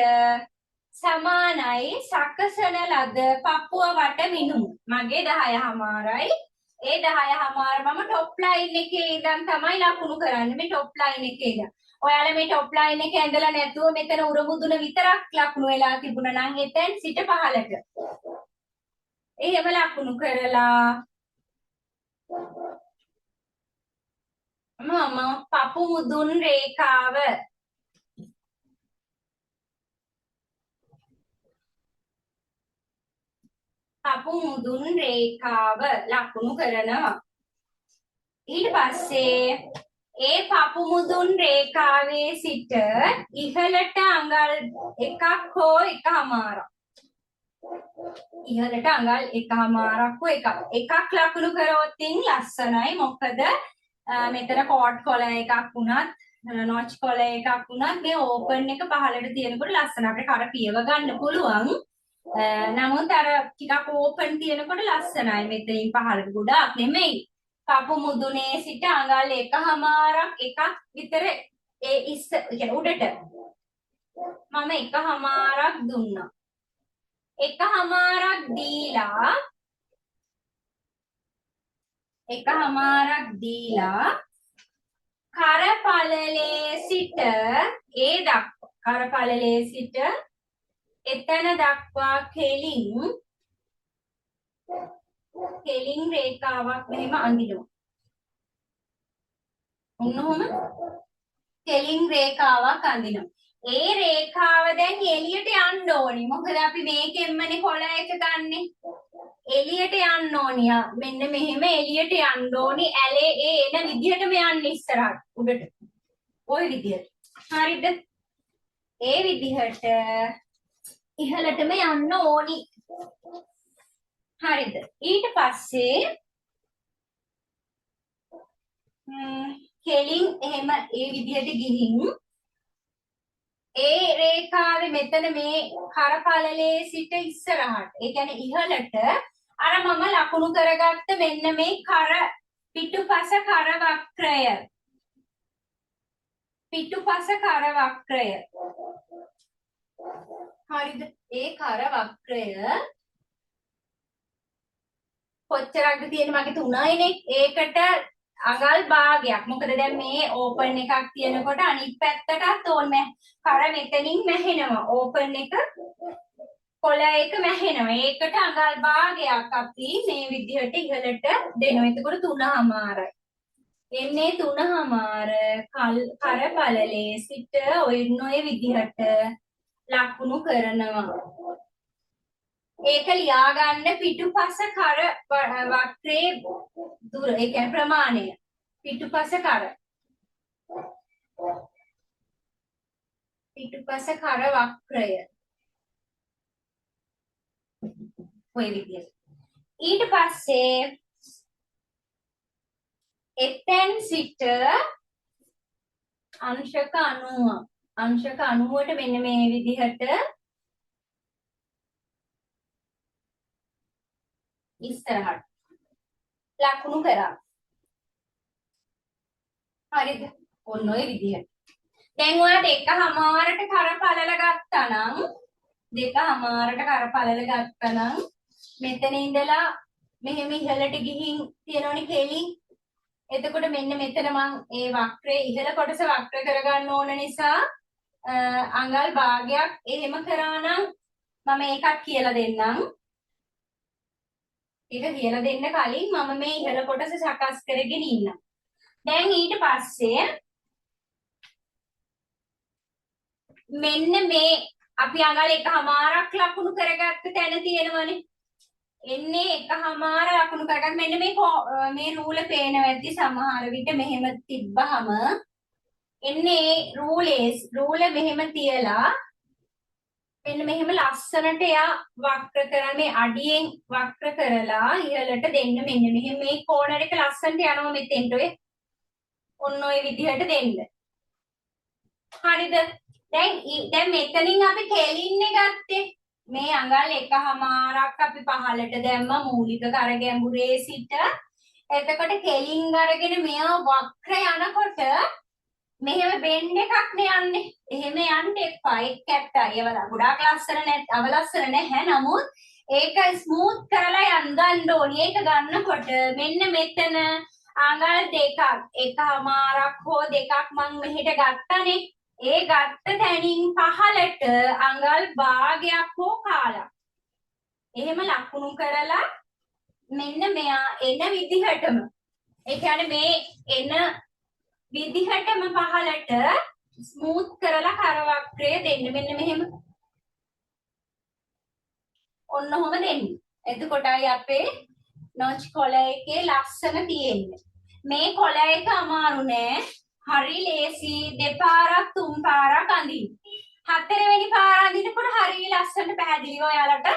A: සමානයි සකසන ලද පපුව වට මිනුම. මගේ 10හමාරයි. ඒ 10හමාර මම টොප් ලයින් එකේ ඉඳන් තමයි ලකුණු කරන්නේ. මේ টොප් ලයින් එකේ ඉඳන්. ඔයාලා මේ টොප් ලයින් එකේ ඇඳලා නැතුව මෙතන උර මුදුන විතරක් ලකුණු වෙලා තිබුණා නම් එතෙන් සිට පහලට. එහෙම ලකුණු කරලා මම පපු මුදුන් රේඛාව ලකුණු කරනවා. ඊට පස්සේ ඒ පපු මුදුන් රේඛාවේ සිට ඉහළට අඟල් එකක් හෝ එකමාරක්. ඉහළට අඟල් එකමාරක් හෝ එකක් ලකුණු කරොත් ලස්සනයි. මොකද මෙතන කෝට් කොළ එකක් වුණත් නොච් කොළ එකක් වුණත් මේ ඕපන් එක පහළට තියෙනකොට ලස්සන අපිට කර පියව ගන්න පුළුවන්. නමුත් අර ටිකක් ඕපන් තියෙනකොට ලස්සනයි. මෙතනින් පහළට ගොඩාක් නෙමෙයි. පපු මුදුනේ සිට අඟල් එකහමාරක් එකක් විතර ඒ උඩට මම එකහමාරක් දුන්නා. එකහමාරක් දීලා කරපළලේ සිට එතන දක්වා කෙලින් රේඛාවක් මෙහෙම අඳිනවා. ඔන්නෝම කෙලින් රේඛාවක් අඳිනවා. ඒ රේඛාව දැන් එළියට යන්න ඕනි. මොකද අපි මේකෙන්මනේ කොළ එක ගන්නෙ. එළියට යන්න ඕනි. මෙන්න මෙහෙම එළියට යන්න ඕනි. ඇලේ ඒ එන විදිහටම යන්න ඉස්සරහට උඩට. ওই විදිහට. හරිද? ඒ විදිහට ඉහළටම යන්න ඕනි. හරිද? ඊට පස්සේ කෙලින් එහෙම ඒ විදිහට ගිහින් ඒ රේඛාවේ මෙතන මේ කරපළලේ සිට ඉස්සරහට ඒ කියන්නේ ඉහළට අර මම ලකුණු කරගත්ත මෙන්න මේ පිටුපස කර වක්‍රය හරිද? ඒ කර වක්‍රය කොච්චරක්ද තියෙන්නේ? මගේ 3යිනේ. ඒකට අඟල් භාගයක්. මොකද දැන් මේ ඕපන් එකක් තියෙනකොට අනිත් පැත්තටත් ඕන කර මෙතනින් මැහෙනවා. ඕපන් එක කොළ එක මැහෙනවා. ඒකට අඟල් භාගයක් අපි මේ විදිහට ඉහළට දෙනවා. එතකොට 3:00යි. එන්නේ 3:00 කර පළලේ සිට ඔය විදිහට ලකුණු කරනවා. ඒක ලියා ගන්න පිටුපස කර වක්‍රයේ දුර ඒ කියන්නේ ප්‍රමාණය. පිටුපස කර වක්‍රය ඔය විදිහට. ඊට පස්සේ එතෙන් සිට අංශක 90ට මෙන්න මේ විදිහට ඉස්සරහට ලකුණු කරා. හරිද? ඔන්න ඔය විදිහට. දැන් ඔයාලට 1:00ට කරපළල ගත්තා නම් 2:00ට කරපළල ගත්තා නම් මෙතන ඉඳලා මෙහෙම ඉහළට ගිහින් තියෙනවනේ කෙලින්. එතකොට මෙන්න මෙතන මම ඒ වක්‍රයේ ඉහළ කොටස වක්‍ර කරගන්න ඕන නිසා අඟල් භාගයක් එහෙම කරා නම් මම ඒකක් කියලා දෙන්නම්. ඒක කියලා දෙන්න කලින් මම මේ ඉහළ කොටස සකස් කරගෙන ඉන්නම්. දැන් ඊට පස්සේ මෙන්න මේ අපි අඟල් 1:00ක් ලකුණු කරගත්ත තැන තියෙනවනේ. එන්නේ 1:00 ලකුණු කරගන්න මෙන්න මේ රූල පේනවා ඇති සමහර විට මෙහෙම තිබ්බහම එන්නේ රූල මෙහෙම තියලා මෙන්න මෙහෙම ලස්සනට එයා වක්‍ර කරන්නේ අඩියෙන් වක්‍ර කරලා ඉහළට දෙන්න මෙන්න මෙහෙම මේ කෝණර් එක ලස්සනට යනවා මෙතෙන්ට ඔන්න ඔය විදිහට දෙන්න. හරිද? දැන් මෙතනින් අපි කෙලින්නේ ගත්තේ මේ අඟල් 1:00ක් අපි පහළට දැම්ම මූලික කර ගැඹුරේ සිට. එතකොට කෙලින් අරගෙන මෙයා වක්‍ර යනකොට මෙහෙම බෙන්ඩ් එකක් නේ යන්නේ. එහෙම යන්න එපා. ඒක ඇත්තයි. ඒවලා ගොඩාක් ලස්සන අවලස්සන නැහැ. නමුත් ඒක ස්මූත් කරලා යන්න ඕනේ. ඒක ගන්නකොට මෙන්න මෙතන අඟල් දෙකක් 1:00ක් හෝ දෙකක් මම මෙහෙට ගත්තනේ. ඒ ගත්ත තැනින් පහළට අඟල් භාගයක් හෝ කාලක් එහෙම ලකුණු කරලා මෙන්න මෙයා එන විදිහටම ඒ කියන්නේ මේ එන විදිහටම පහළට ස්මූත් කරලා කරවක්‍රය දෙන්න මෙන්න මෙහෙම ඔන්න ඔහොම දෙන්න. එතකොටයි අපේ නොච් කොළ එකේ ලස්සන තියෙන්නේ. මේ කොළ එක අමාරු නෑ. හරි ලේසි දෙපාරක් තුන් පාරක් අඳින්න. හතරවෙනි පාර අඳිනකොට හරි ලස්සනට පැහැදිලිව ඔයාලට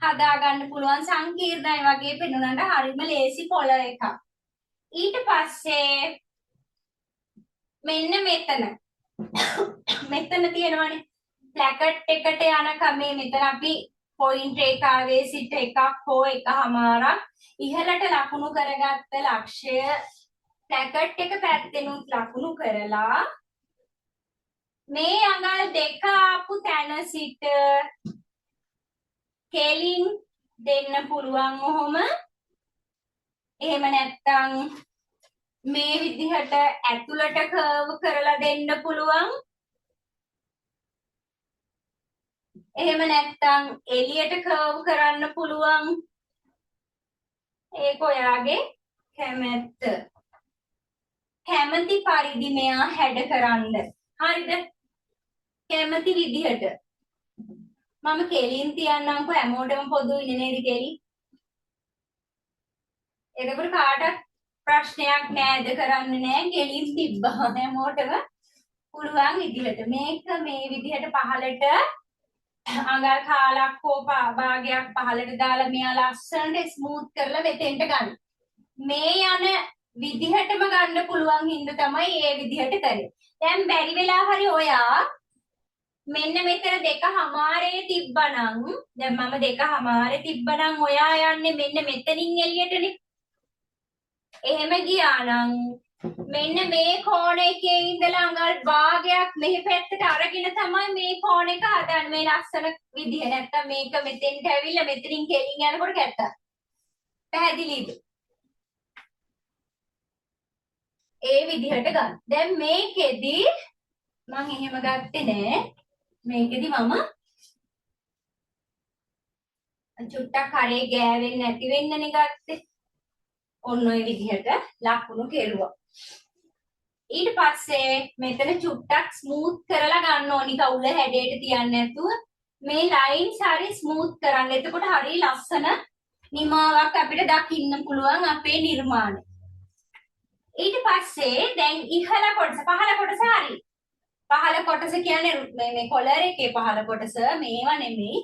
A: හදා ගන්න පුළුවන් සංකීර්ණයි වගේ පෙනුනට හරිම ලේසි කොළ එකක්. ඊට පස්සේ මෙන්න මෙතන තියෙනවනේ ප්ලැකට් එකට යනකම් මෙතන අපි පොයින්ට් රේඛාවේ සිට එකක් හෝ 1:00ක් ඉහළට ලකුණු කරගත්ත ලක්ෂය ප්ලැකට් එක පැත්තෙනුත් ලකුණු කරලා මේ අඟල් දෙක ආපු තැන සිට කෙලින් දෙන්න පුළුවන් ඔහොම. එහෙම නැත්නම් මේ විදිහට ඇතුළට කර්ව් කරලා දෙන්න පුළුවන්. එහෙම නැත්නම් එළියට කර්ව් කරන්න පුළුවන්. ඒක ඔයාගේ කැමැත්ත. කැමැති පරිදි මෙයා හැඩ කරන්න. හරිද? කැමැති විදිහට. මම කෙලින් තියන්නම්කො හැමෝටම පොදුයිනේ නේද කෙලි? එතකොට කාටවත් ප්‍රශ්නයක් නෑද කරන්නේ නෑ කෙලින් තිබ්බා හැමෝටම පුළුවන් විදිහට. මේක මේ විදිහට පහළට අඟල් කාලක් හෝ භාගයක් පහළට දාලා මෙයා ලස්සනට ස්මූත් කරලා මෙතෙන්ට ගන්න. මේ යන විදිහටම ගන්න පුළුවන් හින්දා තමයි මේ විදිහට කරේ. දැන් බැරි වෙලා හරි ඔයා මෙන්න මෙතන 2:00 තිබ්බනම් දැන් මම 2:00 තිබ්බනම් ඔයා යන්නේ මෙන්න මෙතනින් එළියටනේ. එහෙම ගියා නම් මෙන්න මේ කෝණ එකේ ඉඳලා අඟල් භාගයක් මෙහි පැත්තට අරගෙන තමයි මේ කෝණ එක හදන්නේ. මේ ලස්සන විදිහ. නැත්තම් මේක මෙතෙන්ට ඇවිල්ලා මෙතනින් කෙලින් යනකොට කැත්තා. පැහැදිලිද? ඒ විදිහට ගන්න. දැන් මේකෙදි මම එහෙම ගත්තේ නෑ. මේකෙදි මම චුට්ටක් හරේ ගෑවෙන්නේ නැති වෙන්නනේ ගත්තේ. ඔන්න ඔය විදිහට ලකුණු කෙරුවා. ඊට පස්සේ මෙතන චුට්ටක් ස්මූත් කරලා ගන්න ඕනි කවුල හැඩයට තියන්නේ නැතුව මේ ලයින්ස් හරි ස්මූත් කරන්න. එතකොට හරි ලස්සන නිමාවක් අපිට දකින්න පුළුවන් අපේ නිර්මාණය. ඊට පස්සේ දැන් ඉහළ කොටස පහළ කොටස හරි. පහළ කොටස කියන්නේ මේ කොලර් එකේ පහළ කොටස මේවා නෙමෙයි.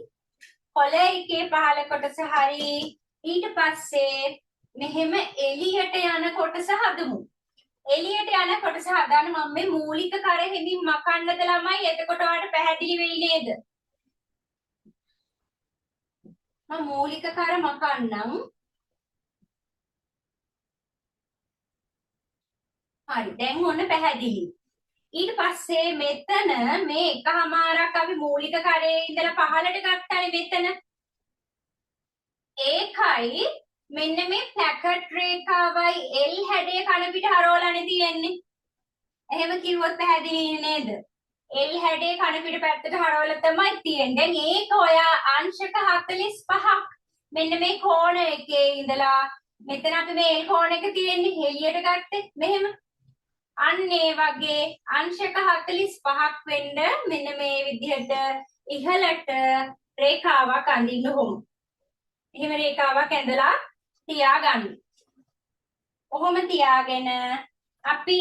A: කොලර් එකේ පහළ කොටස හරි. ඊට පස්සේ මෙහෙම එළියට යන කොටස හදමු. එළියට යන කොටස හදාන්න මම මේ මූලික කර හිමින් මකන්නද ළමයි. එතකොට ඔයාලට පැහැදිලි වෙයි නේද? මම මූලික කර මකන්නම්. හරි දැන් ඔන්න පැහැදිලි. ඊට පස්සේ මෙතන මේ එකමාරක් අපි මූලික කරේ ඉඳලා පහළට ගත්තානේ මෙතන. ඒකයි මෙන්න මේ පැකට් රේඛාවයි L හැඩය කන පිට හරවලානේ තියෙන්නේ. එහෙම කිව්වොත් පැහැදිලි නේද? L හැඩය කන පිට පැත්තට හරවලා තමයි තියෙන්නේ. දැන් ඒක ඔයා අංශක 45ක් මෙන්න මේ කෝණ එකේ ඉඳලා මෙතන අපි මේ L කෝණ එක තියෙන්නේ එළියට ගත්තේ මෙහෙම. අන්න ඒ වගේ අංශක 45ක් වෙන්න මෙන්න මේ විදිහට ඉහළට රේඛාවක් අඳින්න ඕන. එහෙම රේඛාවක් ඇඳලා තියාගන්න. ඔහොම තියාගෙන අපි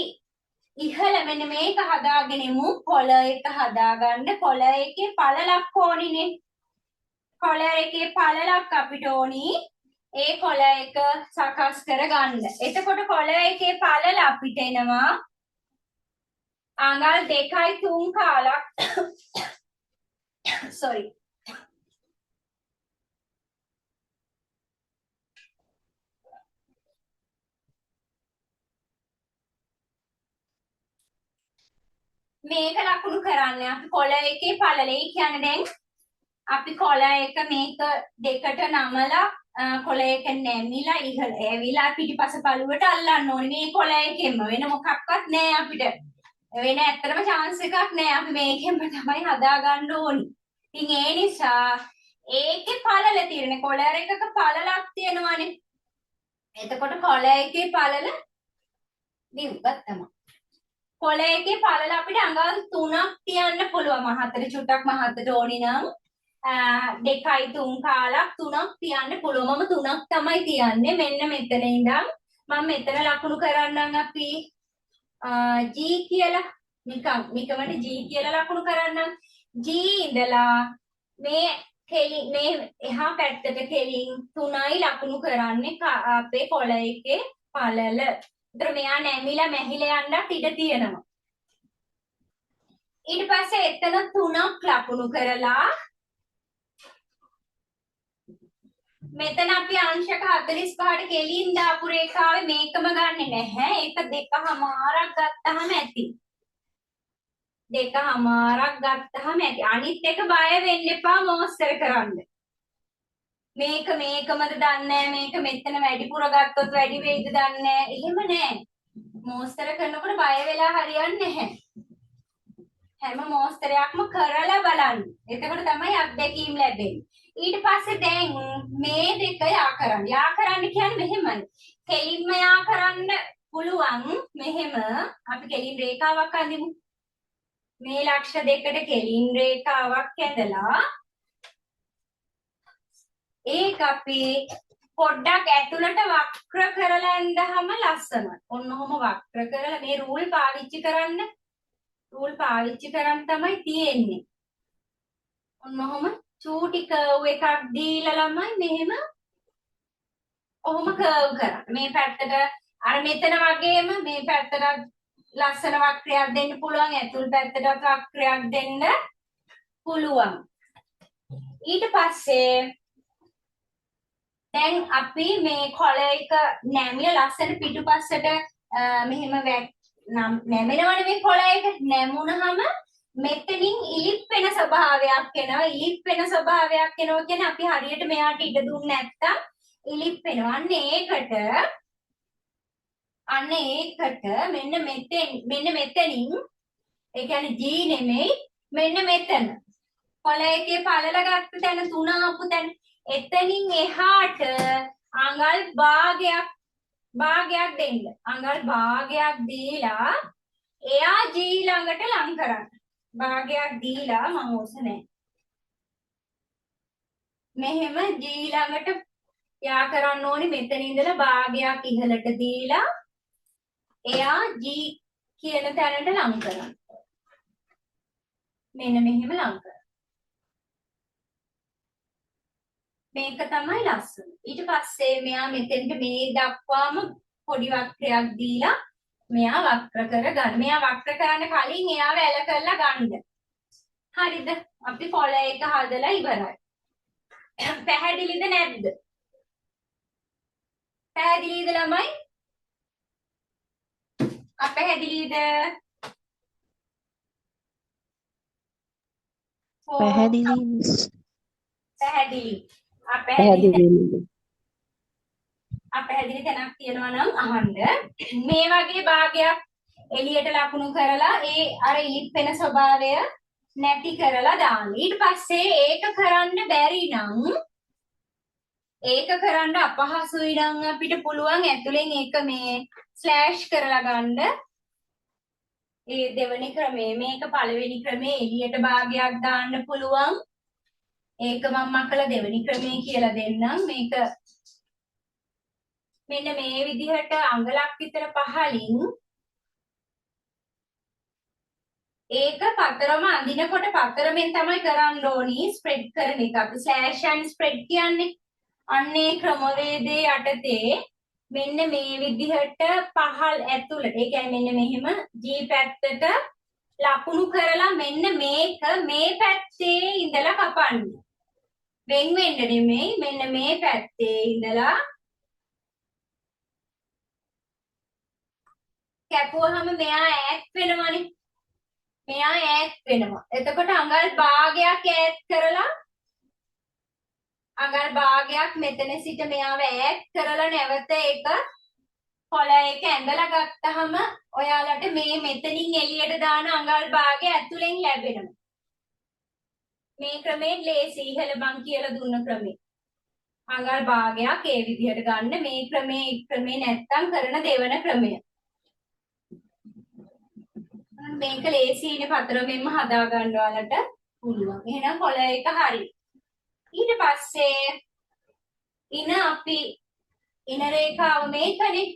A: ඉහළ මෙන්න මේක හදාගෙනමු. කොළ එක හදාගන්න. කොළ එකේ පළලක් ඕනිනේ. කොළ එකේ පළලක් අපිට ඕනි. ඒ කොළ එක සකස් කරගන්න. එතකොට කොළ එකේ පළල අපිට එනවා අඟල් 2.3 කාලක් sorry මේක ලකුණු කරන්න. අපි කොළ එකේ පළලේ කියන්නේ දැන් අපි කොළ එක මේක දෙකට නමලා කොළ එක නැමිලා ඉහළ ඇවිලා පිටිපස පළුවට අල්ලන්න ඕනේ. මේ කොළ එකෙන්ම වෙන මොකක්වත් නෑ අපිට. වෙන ඇත්තටම chance එකක් නෑ. අපි මේකෙන්ම තමයි හදා ගන්න ඕනි. ඉතින් ඒ නිසා ඒකේ පළල තියෙන කොළ එකක පළලක් තියෙනවානේ. එතකොට කොළ එකේ පළල දිව්ගත්තම. කොළ එකේ පළල අපිට අඟල් 3ක් තියන්න පුළුවන්. මහතට චුට්ටක් මහතට ඕනි නම් 2.3 කාලක් 3ක් තියන්න පුළුවන්. මම 3ක් තමයි තියන්නේ. මෙන්න මෙතන ඉඳන් මම මෙතන ලකුණු කරන්නම් අපි G කියලා නිකමට G කියලා ලකුණු කරන්නම්. G ඉඳලා මේ එහා පැත්තට කෙලින් 3යි ලකුණු කරන්නේ අපේ කොළ එකේ පළල. ඒතර මෙයා නැමිලා මැහිලා යන්නත් ඉඩ තියෙනවා. ඊට පස්සේ එතන 3ක් ලකුණු කරලා මෙතන අපි අංශක 45ට කෙලින් දාපු රේඛාවේ මේකම ගන්නෙ නැහැ. ඒක 2.5ක් ගත්තාම ඇති. 2.5ක් ගත්තාම ඇති. අනිත් එක බය වෙන්න එපා මොස්තර කරන්න. මේකමද දන්නේ මේක මෙතන වැඩිපුර ගත්තොත් වැඩි වෙයිද දන්නේ නැහැ. එහෙම නෑ. මොස්තර කරනකොට බය වෙලා හරියන්නේ නැහැ. හැම මොස්තරයක්ම කරලා බලන්න. එතකොට තමයි අත්දැකීම් ලැබෙන්නේ. ඊට පස්සේ දැන් මේ දෙක යා කරන්න. යා කරන්න කියන්නේ මෙහෙමයි. කෙලින්ම යා කරන්න පුළුවන් මෙහෙම අපි කෙලින් රේඛාවක් අඳිමු. මේ ලක්ෂ දෙකට කෙලින් රේඛාවක් ඇඳලා ඒක අපි පොඩ්ඩක් ඇතුළට වක්‍ර කරලා ඇඳහම ලස්සනයි. ඔන්න ඔහොම වක්‍ර කරලා මේ රූල් පාවිච්චි කරන්න. රූල් පාවිච්චි කරන් තමයි තියෙන්නේ. ඔන්න ඔහොම චූටි කර්ව් එකක් දීලා ළමයි මෙහෙම ඔහොම කර්ව් කරන්න. මේ පැත්තට අර මෙතන වගේම මේ පැත්තට ලස්සන වක්‍රයක් දෙන්න පුළුවන්. ඇතුල් පැත්තට වක්‍රයක් දෙන්න පුළුවන්. ඊට පස්සේ දැන් අපි මේ කොළ එක නැමිලා ලස්සන පිටුපස්සට මෙහෙම නැමෙනවනේ මේ කොළ එක. නැමුණාම මෙතනින් ඉලිප් වෙන ස්වභාවයක් එනවා. ඉලිප් වෙන ස්වභාවයක් එනවා කියන්නේ අපි හරියට මෙයාට ඉඩ දුන්නේ නැත්තම් ඉලිප් වෙනවා. අන්න ඒකට අන්න ඒකට මෙන්න මෙතනින් ඒ කියන්නේ G නෙමෙයි මෙන්න මෙතන. කොළ එකේ පළල ගත්ත තැන 3 ආපු තැන එතනින් එහාට අඟල් භාගයක් දෙන්න. අඟල් භාගයක් දීලා එයා G ළඟට ලං කරන්න. භාගයක් දීලා මම ඕස නැහැ. මෙහෙම G ළඟට යා කරන්න ඕනි මෙතන ඉඳලා භාගයක් ඉහළට දීලා එයා G කියන තැනට ලං කරන්න. මෙන්න මෙහෙම ලං කරන්න. මේක තමයි ලස්සන. ඊට පස්සේ මෙයා මෙතෙන්ට මේ දක්වාම පොඩි වක්‍රයක් දීලා මෙයා වක්‍ර කරගන්න. මෙයා වක්‍ර කරන්න කලින් එයාව ඇල කරලා ගන්න. හරිද? අපි කොළ එක හදලා ඉවරයි. පැහැදිලිද නැද්ද? පැහැදිලිද ළමයි? අපැහැදිලිද?
D: පැහැදිලි මිස්.
A: පැහැදිලි. අපැහැදිලි තැනක් තියෙනවා නම් අහන්න. මේ වගේ භාගයක් එළියට ලකුණු කරලා ඒ අර ඉලිප්පෙන ස්වභාවය නැති කරලා දාන්න. ඊට පස්සේ ඒක කරන්න බැරි නම් ඒක කරන්න අපහසුයි නම් අපිට පුළුවන් ඇතුලෙන් ඒක මේ ස්ලෑෂ් කරලා ගන්න. ඒ දෙවෙනි ක්‍රමේ මේක පළවෙනි ක්‍රමේ එළියට භාගයක් දාන්න පුළුවන්. ඒක මම මකලා දෙවෙනි ක්‍රමේ කියලා දෙන්නම්. මේක මෙන්න මේ විදිහට අඟලක් විතර පහලින් ඒක පතරම අඳිනකොට පතරමෙන් තමයි කරන්න ඕනි ස්ප්‍රෙඩ් කරන එක. අපි ස්ලෑෂ් ඇන්ඩ් ස්ප්‍රෙඩ් කියන්නේ අන්නේ ක්‍රමවේදයේ යටතේ මෙන්න මේ විදිහට පහල් ඇතුළට ඒ කියන්නේ මෙන්න මෙහෙම G පැත්තට ලකුණු කරලා මෙන්න මේක මේ පැත්තේ ඉඳලා කපන්න. වෙන් වෙන්න නෙමෙයි මෙන්න මේ පැත්තේ ඉඳලා කැපුවහම මෙයා ඈත් වෙනවනේ. මෙයා ඈත් වෙනවා. එතකොට අඟල් භාගයක් ඈත් කරලා අඟල් භාගයක් මෙතන සිට මෙයාව ඈත් කරලා නැවත ඒක කොළ එක ඇඳලා ගත්තාම ඔයාලට මේ මෙතනින් එළියට දාන අඟල් භාගය ඇතුලෙන් ලැබෙනවා. මේ ක්‍රමයෙන් ලේසි ඉහළ මං කියලා දුන්න ක්‍රමේ. අඟල් භාගයක් ඒ විදිහට ගන්න මේ ක්‍රමේ නැත්තම් කරන දෙවන ක්‍රමය. මේක ලේසියිනේ පතරමෙන්ම හදා ගන්න ඔයාලට පුළුවන්. එහෙනම් කොළ එක හරි. ඊට පස්සේ අපි ඉන රේඛාව මේකනේ.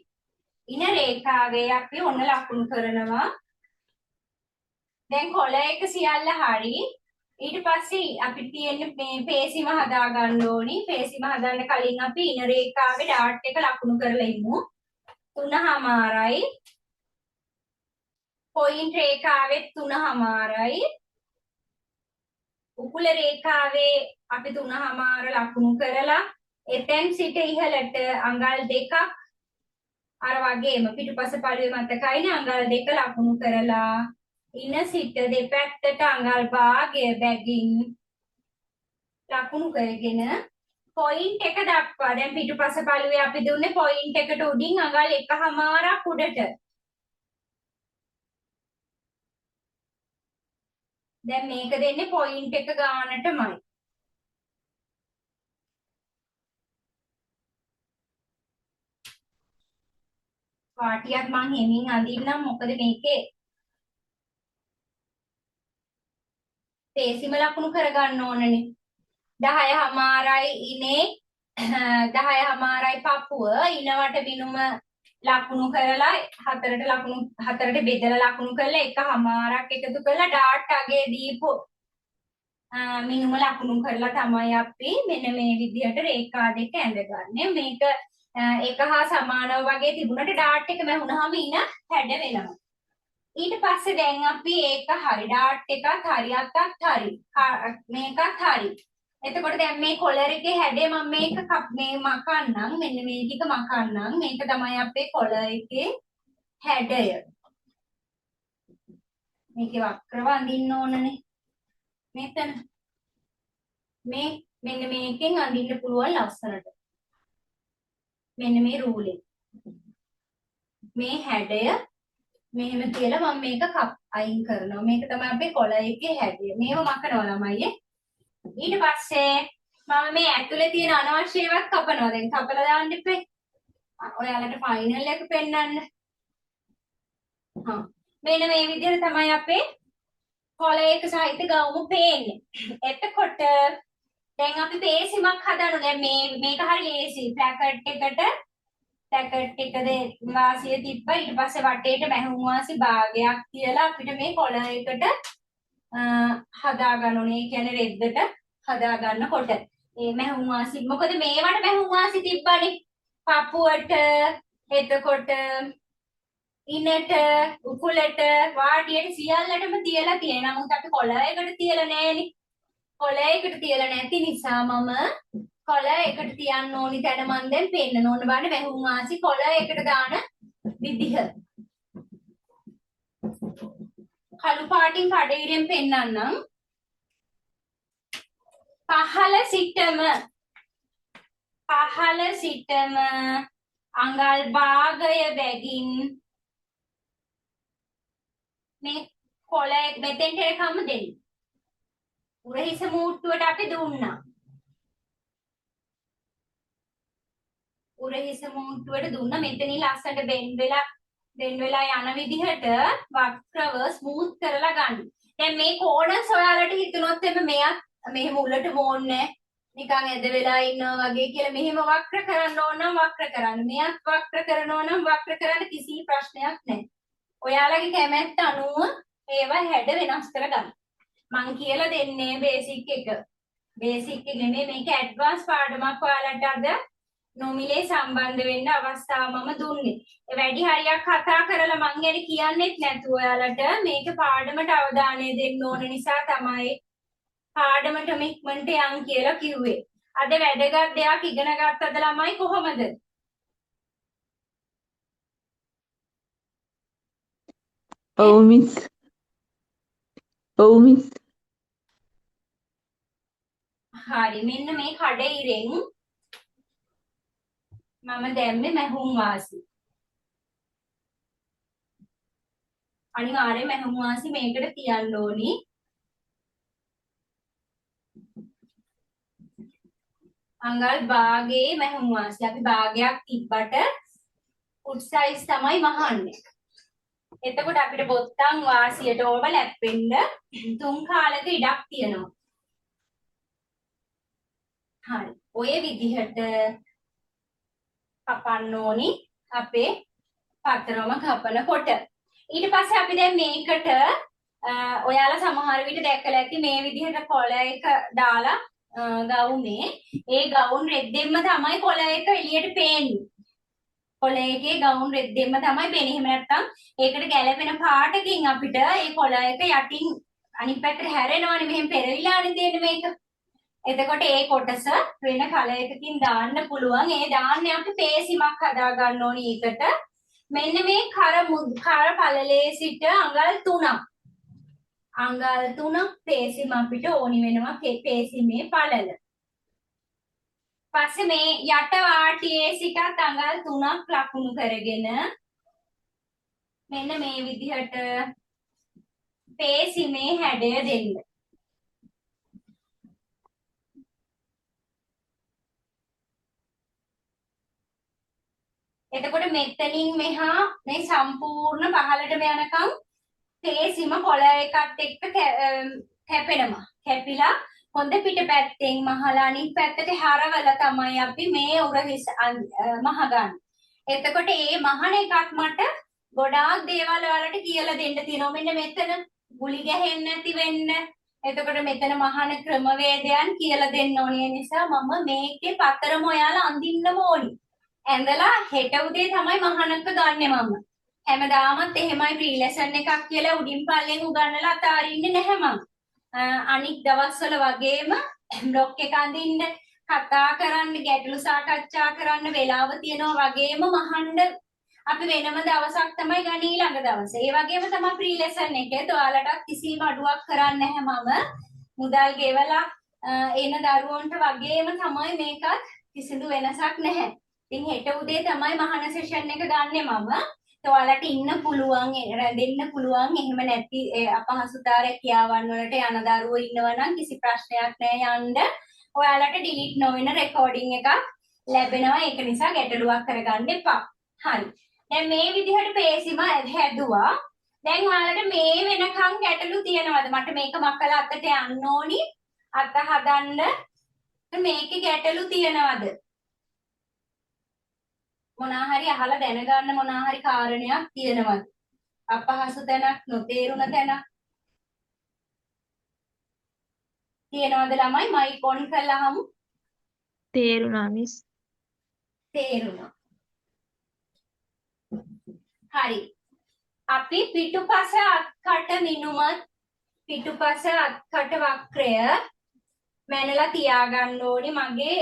A: ඉන රේඛාවේ අපි ඔන්න ලකුණු කරනවා. දැන් කොළ එක සියල්ල හරි. ඊට පස්සේ අපි තියෙන්නේ මේ පේසිම හදා ගන්න ඕනි. පේසිම හදන්න කලින් අපි ඉන රේඛාවේ ඩාට් එක ලකුණු කරලා ඉමු. 3:00යි. පොයින්ට් රේඛාවේ 3:00යි. උකුල රේඛාවේ අපි 3:00 ලකුණු කරලා එතෙන් සිට ඉහළට අඟල් 2ක් අර වගේම පිටුපස පළුවේ මතකයිනේ අඟල් 2 ලකුණු කරලා ඉන සිට දෙපැත්තට අඟල් භාගය බැගින් ලකුණු කරගෙන පොයින්ට් එක දක්වා දැන් පිටුපස පළුවේ අපි දුන්නේ පොයින්ට් එකට උඩින් අඟල් 1:00ක් උඩට. දැන් මේක දෙන්නේ පොයින්ට් එක ගානටමයි. පාටියක් මං හෙමින් අඳින්නම් මොකද මේකේ පේසිම ලකුණු කරගන්න ඕනනේ. 10:00යි ඉනේ 10:00යි පපුව ඉනවට බිනුම ලකුණු කරලා හතරට බෙදලා ලකුණු කරලා 1:00ක් එකතු කරලා ඩාට් අගේ දීපු මිනුම ලකුණු කරලා තමයි අපි මෙන්න මේ විදිහට රේඛා දෙක ඇඳගන්නේ. මේක එක හා සමානව වගේ තිබුණට ඩාට් එක මැහුනහම ඉන හැඩ වෙනවා. ඊට පස්සේ දැන් අපි ඒක හරි ඩාට් එකත් හරි අතත් හරි මේකත් හරි. එතකොට දැන් මේ කොලර් එකේ හැඩය මම මේක මේ මකන්නම් මෙන්න මේ ටික මකන්නම්. මේක තමයි අපේ කොලර් එකේ හැඩය. මේකේ වක්‍රව අඳින්න ඕනනේ. මෙතන මේ මෙන්න මේකෙන් අඳින්න පුළුවන් ලස්සනට. මෙන්න මේ රූලෙන්. මේ හැඩය මෙහෙම තියලා මම මේක අයින් කරනවා. මේක තමයි අපේ කොළ එකේ හැඩය. මේව මකනවා ළමයි. ඊට පස්සේ මම මේ ඇතුලේ තියෙන අනවශ්‍ය ඒවාත් කපනවා. දැන් කපලා දාන්න ඉපේ. ඔයාලට ෆයිනල් එක පෙන්නන්න. මෙන්න මේ විදිහට තමයි අපේ කොළ එක සහිත ගවුම පේන්නේ. එතකොට දැන් අපි පේසිමක් හදනවා. දැන් මේක හරි ලේසි. ප්ලැකට් එකද වාසිය තිබ්බා. ඊට පස්සේ වටේට මැහුම් වාසි භාගයක් තියලා අපිට මේ කොළ එකට හදා ගන්න ඕනේ. ඒ කියන්නේ රෙද්දට හදා ගන්නකොට මේ මැහුම් වාසි මොකද මේවට මැහුම් වාසි තිබ්බනේ. පපුවට එතකොට ඉනට උකුලට වාඩියට සියල්ලටම තියලා තියෙනවා. නමුත් අපි කොළ එකට තියලා නැහැනේ. කොළ එකට තියලා නැති නිසා මම කොළ එකට තියන්න ඕනි තැන මන් දැන් පෙන්නන ඕන බලන්න මැහුම් වාසි කොළ එකට දාන විදිහ. කළු පාටින් කඩේරියෙන් පෙන්නන්නම්. පහළ සිටම අඟල් භාගය බැගින් මේ කොළ මෙතෙන්ට එකම දෙන්න. උරහිස මූට්ටුවට අපි දුන්නා. උරහිස මූට්ටුවට දුන්නා. මෙතනින් ලස්සනට බෙන් වෙලා යන විදිහට වක්‍රව ස්මූත් කරලා ගන්න. දැන් මේ කෝණස් ඔයාලට හිතුනොත් එමෙ මෙයක් මෙහෙම උලට ඕනේ නිකන් ඇද වෙලා ඉන්නවා වගේ කියලා මෙහෙම වක්‍ර කරන්න ඕන නම් වක්‍ර කරන්න. මෙයක් වක්‍ර කරනවා නම් වක්‍ර කරන්න කිසි ප්‍රශ්නයක් නැහැ. ඔයාලගේ කැමැත්ත අනුව ඒවා හැඩ වෙනස් කරගන්න. මං කියලා දෙන්නේ බේසික් එක. බේසික් එක නෙමෙයි මේක ඇඩ්වාන්ස් පාඩමක් ඔයාලට අද නොමිලේ සම්බන්ධ වෙන්න අවස්ථාව මම දුන්නේ. ඒ වැඩි හරියක් කතා කරලා මං ගැන කියන්නෙත් නැතුව ඔයාලට මේක පාඩමට අවධානය දෙන්න ඕන නිසා තමයි පාඩමට ඉක්මනට යන් කියලා කිව්වේ. අද වැදගත් දෙයක් ඉගෙන ගත්තද ළමයි කොහොමද?
D: ඔව් මිස්.
A: හරි මෙන්න මේ කඩේිරෙන් මම දැම්මේ මැහුම් වාසි. අනිවාර්යයෙන් මැහුම් වාසි මේකට තියන්න ඕනි. අඟල් භාගයේ මැහුම් වාසි. අපි භාගයක් තිබ්බට ෆුට් සයිස් තමයි මහන්නේ. එතකොට අපිට බොත්තම් වාසියට ඕවර්ලැප් වෙන්න තුන් කාලක ඉඩක් තියෙනවා. හරි. ඔය විදිහට කපන්න ඕනි අපේ පතරම කපනකොට. ඊට පස්සේ අපි දැන් මේකට ඔයාලා සමහර විට දැකලා ඇති මේ විදිහට කොළ එක දාලා ගවුමේ ඒ ගවුම් රෙද්දෙන්ම තමයි කොළ එක එළියට පේන්නේ. කොළ එකේ ගවුම් රෙද්දෙන්ම තමයි පේන්නේ. එහෙම නැත්නම් ඒකට ගැළපෙන පාටකින් අපිට ඒ කොළ එක යටින් අනිත් පැත්තට හැරෙනවනේ මෙහෙම පෙරවිලානේ තියෙන්නේ මේක. එතකොට ඒ කොටස වෙන කලයකකින් දාන්න පුළුවන්. ඒ දාන්නේ අපි පේසිමක් හදා ගන්න ඕනි ඒකට. මෙන්න මේ කර පළලේ සිට අඟල් 3ක්. අඟල් 3ක් පේසිම අපිට ඕනි වෙනවා පේසිමේ පළල. පස්සේ මේ යට වාටියේ සිටත් අඟල් 3ක් ලකුණු කරගෙන මෙන්න මේ විදිහට පේසිමේ හැඩය දෙන්න. එතකොට මෙතනින් මෙහා මේ සම්පූර්ණ පහළටම යනකම් පේසිම කොළ එකත් එක්ක කැපෙනවා. කැපිලා හොඳ පිටපැත්තෙන් මහලා අනිත් පැත්තට හරවලා තමයි අපි මේ උරහිස මහගන්නේ. එතකොට මේ මහන එකත් මට ගොඩාක් දේවල් වලට කියලා දෙන්න තියෙනවා. මෙන්න මෙතන ගුලි ගැහෙන්නේ නැති වෙන්න. එතකොට මෙතන මහන ක්‍රමවේදයන් කියලා දෙන්න ඕනේ නිසා මම මේකේ පතරම ඔයාලා අඳින්නම ඕනි. ඇඳලා හෙට උදේ තමයි මහනක ගන්නෙ මම. හැමදාමත් එහෙමයි ප්‍රී ලෙසන් එකක් කියලා උඩින් පල්ලෙන් උගන්නලා අතාරින්නේ නැහැ මම. අනික් දවස්වල වගේම බ්ලොග් එක අඳින්න කතා කරන්න ගැටළු සාකච්ඡා කරන්න වෙලාව තියෙනවා වගේම මහන්න අපි වෙනම දවසක් තමයි ගන්නේ ඊළඟ දවසේ. ඒ වගේම තමයි ප්‍රී ලෙසන් එකේ ඔයාලට කිසිම අඩුවක් කරන්නේ නැහැ මම. මුදල් ගෙවලා එන දරුවන්ට වගේම තමයි මේකත් කිසිදු වෙනසක් නැහැ. ඉතින් හෙට උදේ තමයි මහාන සෙෂන් එක ගන්නෙ මම. ඔයාලට ඉන්න පුළුවන් රැඳෙන්න පුළුවන් එහෙම නැති අපහසුතාව රැකියාවන් වලට යන දරුවෝ ඉන්නවා නම් කිසි ප්‍රශ්නයක් නැහැ යන්න. ඔයාලට ඩිලීට් නොවන රෙකෝඩින් එකක් ලැබෙනවා. ඒක නිසා ගැටලුවක් කරගන්න එපා. හරි. දැන් මේ විදිහට පේසිම හැදුවා. දැන් ඔයාලට මේ වෙනකන් ගැටලු තියෙනවද? මට මේක මකලා අතට යන්න ඕනි. අත හදන්න මේකේ ගැටලු තියෙනවද? මොනවා හරි අහලා දැනගන්න මොනවා හරි කාරණයක් තියෙනවද? අපහසු තැනක් නොතේරුණ තැනක් තියෙනවද ළමයි? මයික් ඔන් කළාම
C: තේරුණා මිස්.
A: තේරුණා. හරි. අපි පිටුපස අත්කට මිනුම පිටුපස අත්කට වක්‍රය මැනලා තියාගන්න ඕනි. මගේ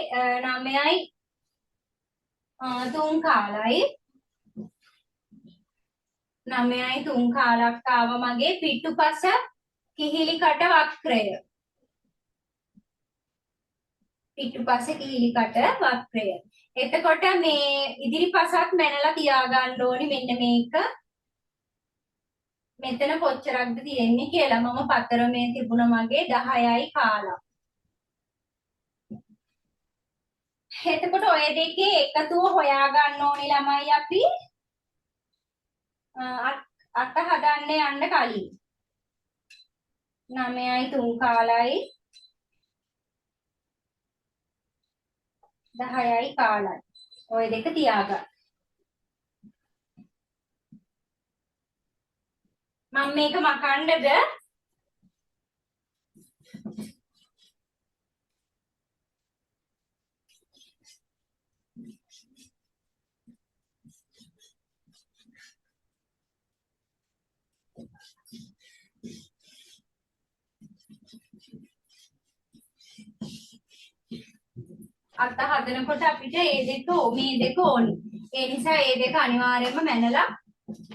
A: 9යි 3 කාලයි 9යි 3 කාලක් ආව මගේ පිටුපස කිහිලිකට වක්‍රය. පිටුපස කිහිලිකට වක්‍රය. එතකොට මේ ඉදිරිපසත් මැනලා තියාගන්න ඕනි. මෙන්න මේක මෙතන කොච්චරක්ද තියෙන්නේ කියලා. මම පතරමේ තිබුණා මගේ 10යි කාලක්. එතකොට ඔය දෙකේ එකතුව හොයාගන්න ඕනේ ළමයි අපි අත හදන්න යන්න කලින්. 9යි 3 කාලයි 10යි කාලයි. ඔය දෙක තියාගන්න. මම මේක මකන්නද? අත හදනකොට අපිට මේ දෙක ඕනි. ඒ නිසා මේ දෙක අනිවාර්යයෙන්ම මැනලා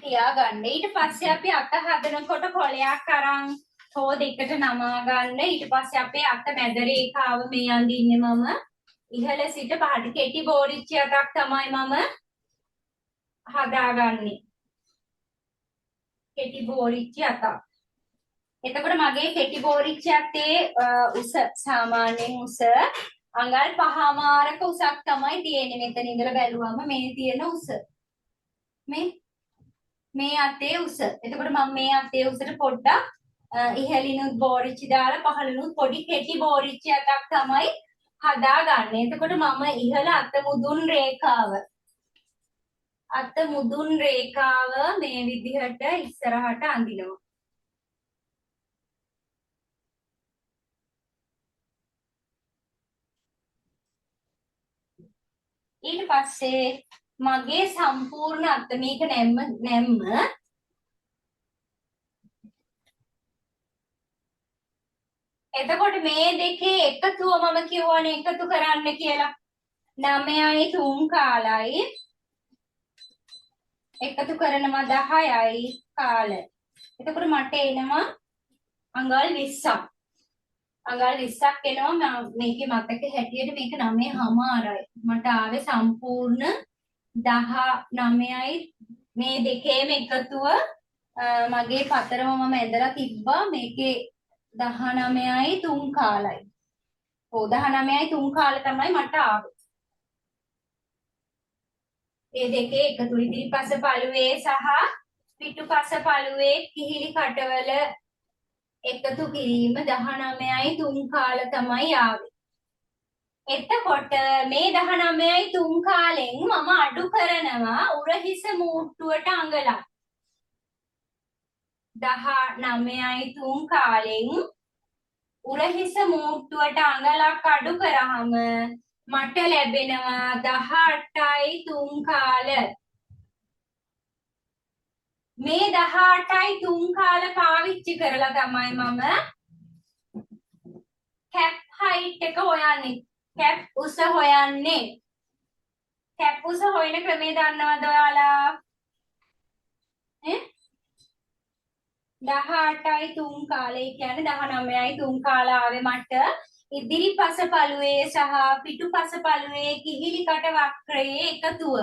A: තියාගන්න. ඊට පස්සේ අපි අත හදනකොට කොලයක් අරන් හෝ දෙකට නමා ගන්න. ඊට පස්සේ අපේ අත මැද රේඛාව මේ අඳින්නේ මම. ඉහළ සිට පහට කෙටි බෝරිච්ච අතක් තමයි මම හදාගන්නේ. කෙටි බෝරිච්ච අතක්. එතකොට මගේ කෙටි බෝරිච්ච අතේ උස සාමාන්‍යයෙන් උස අඟල් 5මාරක උසක් තමයි තියෙන්නේ. මෙතන ඉඳලා බැලුවම මේ තියෙන උස. මේ අතේ උස. එතකොට මම මේ අතේ උසට පොඩ්ඩක් ඉහළිනුත් බෝරිච්චි දාලා පහළිනුත් පොඩි කෙටි බෝරිච්චි අතක් තමයි හදාගන්නේ. එතකොට මම ඉහළ අත මුදුන් රේඛාව මේ විදිහට ඉස්සරහට අඳිනවා. ඊට පස්සේ මගේ සම්පූර්ණ අත මේක නැම්ම එතකොට මේ දෙකේ එකතුව මම කියවනේ එකතු කරන්න කියලා. 9යි 3 කාලයි එකතු කරනවා 10යි කාල. එතකොට මට එනවා අඟල් 20ක්. අඟල් 20ක් එනවා. මේකේ මතක හැටියට මේක 9මාරයි. මට ආවේ සම්පූර්ණ 19යි මේ දෙකේම එකතුව මගේ පතරම මම ඇඳලා තිබ්බා. මේකේ 19යි 3 කාලයි. ඔව් 19යි 3 කාල තමයි මට ආවේ. ඒ දෙකේ එකතු ඉදිරිපස පළුවේ සහ පිටුපස පළුවේ කිහිලි කටවල එකතු කිරීම 19යි 3 කාල තමයි ආවේ. එතකොට මේ 19යි 3 කාලෙන් මම අඩු කරනවා උරහිස මූට්ටුවට අඟලක්. 19යි 3 කාලෙන් උරහිස මූට්ටුවට අඟලක් අඩු කරාම මට ලැබෙනවා 18යි 3 කාල. මේ 18යි 3 කාල පාවිච්චි කරලා තමයි මම කැප් හයිට් එක හොයන්නේ. කැප් උස හොයන්නේ. කැප් උස හොයන ක්‍රමය දන්නවද ඔයාලා? 18යි 3 කාලේ කියන්නේ 19යි 3 කාල ආවේ මට ඉදිරිපස පළුවේ සහ පිටුපස පළුවේ කිහිලි කට වක්‍රයේ එකතුව.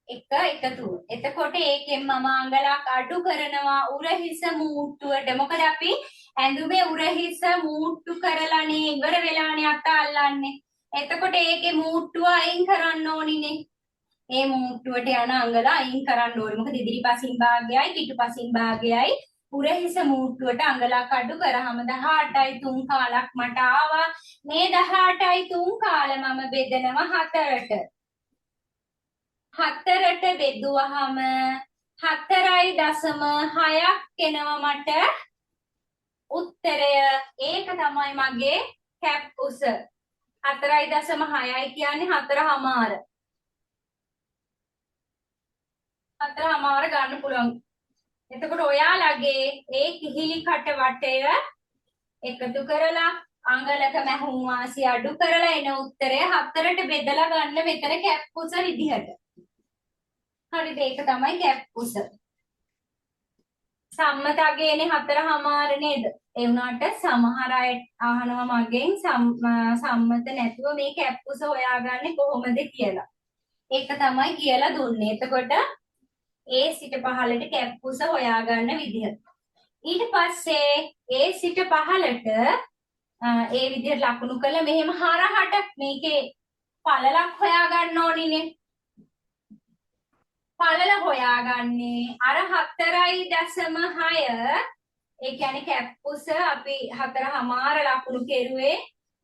A: එක එකතු. එතකොට ඒකෙන් මම අඟලක් අඩු කරනවා උරහිස මූට්ටුවට. මොකද අපි ඇඳුමේ උරහිස මූට්ටු කරලානේ ඉවර වෙලානේ අත අල්ලන්නේ. එතකොට ඒකේ මූට්ටුව අයින් කරන්න ඕනිනේ. ඒ මූට්ටුවට යන අඟල අයින් කරන්න ඕනේ. මොකද ඉදිරිපසින් භාගයයි පිටුපසින් භාගයයි උරහිස මූට්ටුවට අඟලක් අඩු කරාම 18යි 3 කාලක් මට ආවා. මේ 18යි 3 කාල මම බෙදනවා 4ට. 4ට බෙදුවහම 4.6ක් එනවා මට උත්තරය. ඒක තමයි මගේ කැප් උස. 4.6යි කියන්නේ 4 හමාර ගන්න පුළුවන්. එතකොට ඔයාලගේ ඒ කිහිලි කට වටය එකතු කරලා අඟලක මැහුම් වාසිය අඩු කරලා එන උත්තරය 4ට බෙදලා ගන්න මෙතන කැප් උස විදිහට. හරිද? ඒක තමයි කැප් උස. සම්මත අගයනේ 4 හමාර නේද? ඒ වුණාට සමහර අය අහනවා මගෙන් සම්මත නැතුව මේ කැප් උස හොයාගන්නේ කොහොමද කියලා. ඒක තමයි කියලා දුන්නේ. එතකොට ඒ සිට පහළට කැප් උස හොයාගන්න විදිහ. ඊට පස්සේ ඒ සිට පහළට ඒ විදිහට ලකුණු කළා මෙහෙම හරහට මේකේ පළලක් හොයාගන්න ඕනිනේ. පළල හොයාගන්නේ අර 4.6 ඒ කියන්නේ කැප් උස අපි 4 ලකුණු කෙරුවේ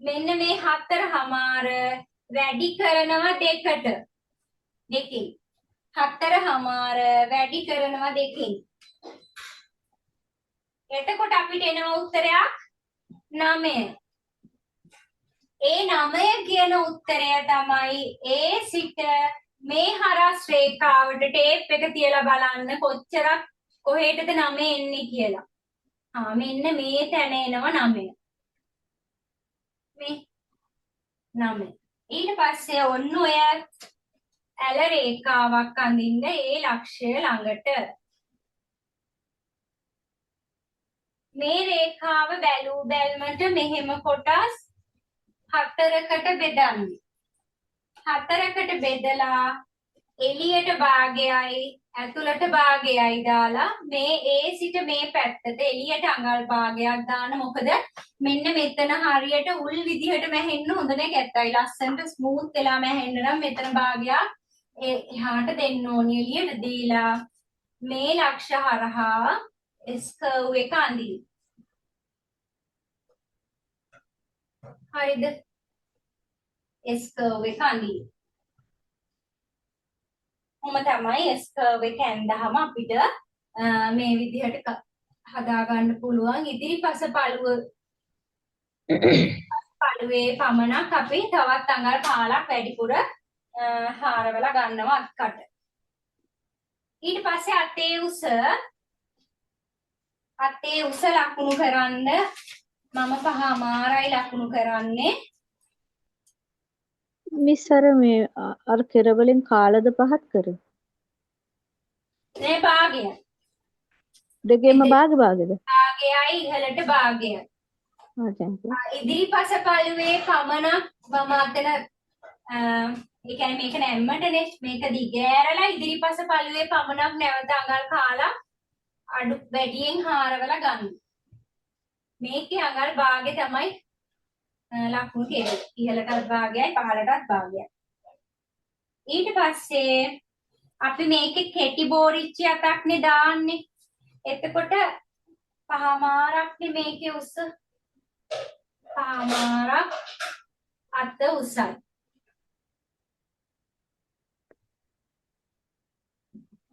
A: මෙන්න මේ 4 වැඩි කරනවා දෙකට. දෙකෙන් 4 වැඩි කරනවා දෙකෙන්. එතකොට අපිට එනවා උත්තරයක් 9. ඒ 9 කියන උත්තරය තමයි ඒ සිට මේ හරස් රේඛාවට ටේප් එක තියලා බලන්න කොච්චරක් කොහෙටද 9 එන්නේ කියලා. මෙන්න මේ තැන එනවා 9. මේ 9. ඊට පස්සේ ඔන්න ඔය ඇල රේඛාවක් අඳින්න ඒ ලක්ෂය ළඟට. මේ රේඛාව බැලූ බැල්මට මෙහෙම කොටස් 4කට බෙදන්න. 4කට බෙදලා එළියට භාගයයි ඇතුළට භාගයයි දාලා මේ ඒ සිට මේ පැත්තට එළියට අඟල් භාගයක් දාන්න. මොකද මෙන්න මෙතන හරියට උල් විදිහට මැහෙන්න හොඳ නැහැ. කැත්තයි ලස්සනට ස්මූත් වෙලා මැහෙන්න නම් මෙතන භාගයක් එහාට දෙන්න ඕනි. එළියට දීලා මේ ලක්ෂ හරහා S curve එක අඳින්න. හරිද? S curve එක අඳින්න. තමයි S curve එක ඇඳහම අපිට මේ විදිහට හදා ගන්න පුළුවන්. ඉදිරිපස පළුවේ පමණක් අපි තවත් අඟල් 15ක් වැඩිපුර හාරවලා ගන්නවා අත්කට. ඊට පස්සේ අතේ උස ලකුණු කරන්න මම 5 ලකුණු කරන්නේ.
B: මිස් අර කෙරවලින් කාලද පහත් කර.
A: මේ භාගය.
B: දෙකේම භාගයද?
A: භාගයයි ඉහළට භාගය. ඉදිරිපස පළුවේ පමණක් මම අතන ඒ කියන්නේ මේක නැම්මටනේ මේක දිගෑරලා ඉදිරිපස පළුවේ පමණක් නැවත අඟල් කාලා අඩු වැඩියෙන් හාරවලා ගන්න. මේකේ අඟල් භාගය තමයි ලකුණු කෙරෙන්නේ. ඉහළටත් භාගයයි පහළටත් භාගයයි. ඊට පස්සේ අපි මේකේ කෙටි බෝරිච්චි අතක්නේ දාන්නේ. එතකොට 5ක්නේ මේකේ උස. 5 අත උසයි.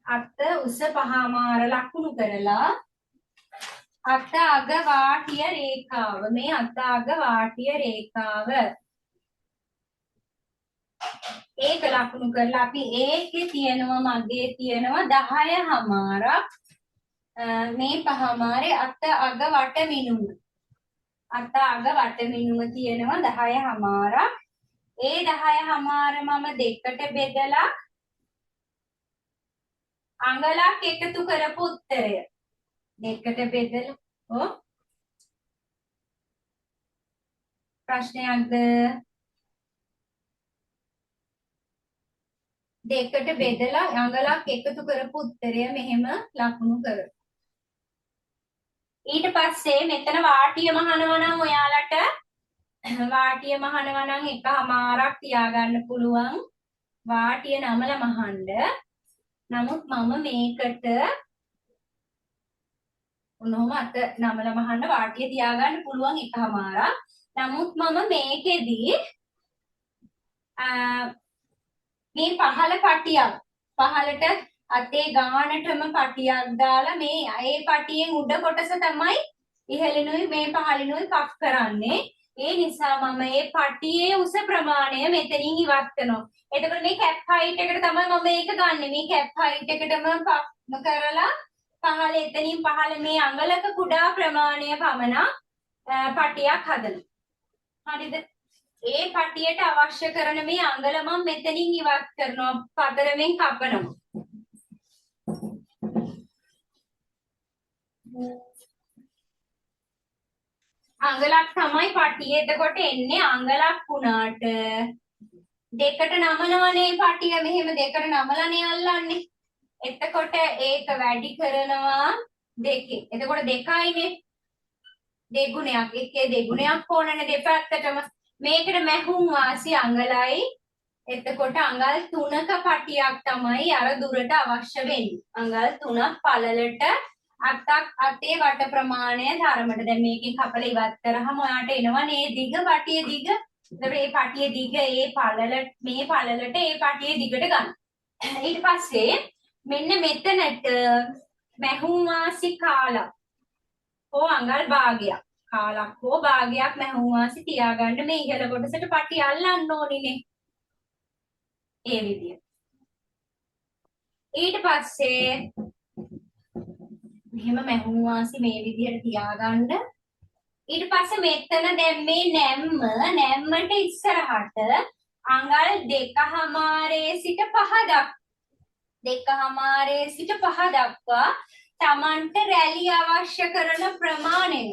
A: අත උස 5 ලකුණු කරලා අත අග වාටිය රේඛාව මේ අත අග වාටිය රේඛාව ඒක ලකුණු කරලා අපි ඒකේ තියෙනවා මගේ තියෙනවා 10 මේ 5 අත අග වට මිනුම අත අග වට මිනුම තියෙනවා 10 ඒ 10 මම දෙකට බෙදලා අඟලක් එකතු කරපු උත්තරය දෙකට බෙදලා ප්‍රශ්නයක්ද දෙකට බෙදලා අඟලක් එකතු කරපු උත්තරය මෙහෙම ලකුණු කරමු. ඊට පස්සේ මෙතන වාටිය මහනවා නම් ඔයාලට වාටිය මහනවා නම් එකමාරක් තියාගන්න පුළුවන්. වාටිය නමල මහන්න. නමුත් මම මේකට උනෝම අත නමල මහන්න වාටිය තියාගන්න පුළුවන් එකමාරක්. නමුත් මම මේකෙදී මේ පහළ පටියක් පහළට අතේ ගානටම පටියක් දාලා මේ ඒ පටියෙන් උඩ කොටස තමයි ඉහළිනුයි මේ පහළිනුයි කප් කරන්නේ. ඒ නිසා මම මේ පටියේ උස ප්‍රමාණය මෙතනින් ඉවත් කරනවා. එතකොට මේ කැප් හයිට් එකට තමයි මම මේක ගන්නෙ. මේ කැප් හයිට් එකටම කරලා පහළ එතනින් පහළ මේ අඟලක කුඩා ප්‍රමාණය පමණක් පටියක් හදනවා. හරිද? ඒ පටියට අවශ්‍ය කරන මේ අඟල මම මෙතනින් ඉවත් කරනවා. පතරෙන් කපනවා. අඟලක් තමයි පටිය. එතකොට එන්නේ අඟලක් වුණාට දෙකට නමනවනේ පටිය. මෙහෙම දෙකට නමලානේ අල්ලන්නේ. එතකොට ඒක වැඩි කරනවා දෙකෙන්. එතකොට දෙකයිනේ. දෙගුණයක්. එකේ දෙගුණයක් ඕනනේ දෙපැත්තටම. මේකට මැහුම් වාසි අඟලයි. එතකොට අඟල් 3ක පටියක් තමයි අර දුරට අවශ්‍ය වෙන්නේ. අඟල් 3ක් පළලට අතේ වට ප්‍රමාණය ධර්මයට. දැන් මේකෙන් කපලා ඉවත් කරාම ඔයාලට එනවනේ දිග පටිය දිග. එතකොට මේ පටිය දිග ඒ පළලට මේ පළලට ඒ පටිය දිගට ගන්න. ඊට පස්සේ මෙන්න මෙතනට මැහුම් වාසි කාලක් හෝ අඟල් භාගයක් කාලක් හෝ භාගයක් මැහුම් වාසි තියාගන්න මේ ඉහළ කොටසට පටි අල්ලන්න ඕනිනේ. ඒ විදියට. ඊට පස්සේ මෙහෙම මැහුම් වාසි මේ විදියට තියාගන්න. ඊට පස්සේ මෙතන දැන් මේ නැම්මට ඉස්සරහට අඟල් 2.5 සිට 5 2.5 සිට 5 දක්වා Tamanට රැලි අවශ්‍ය කරන ප්‍රමාණය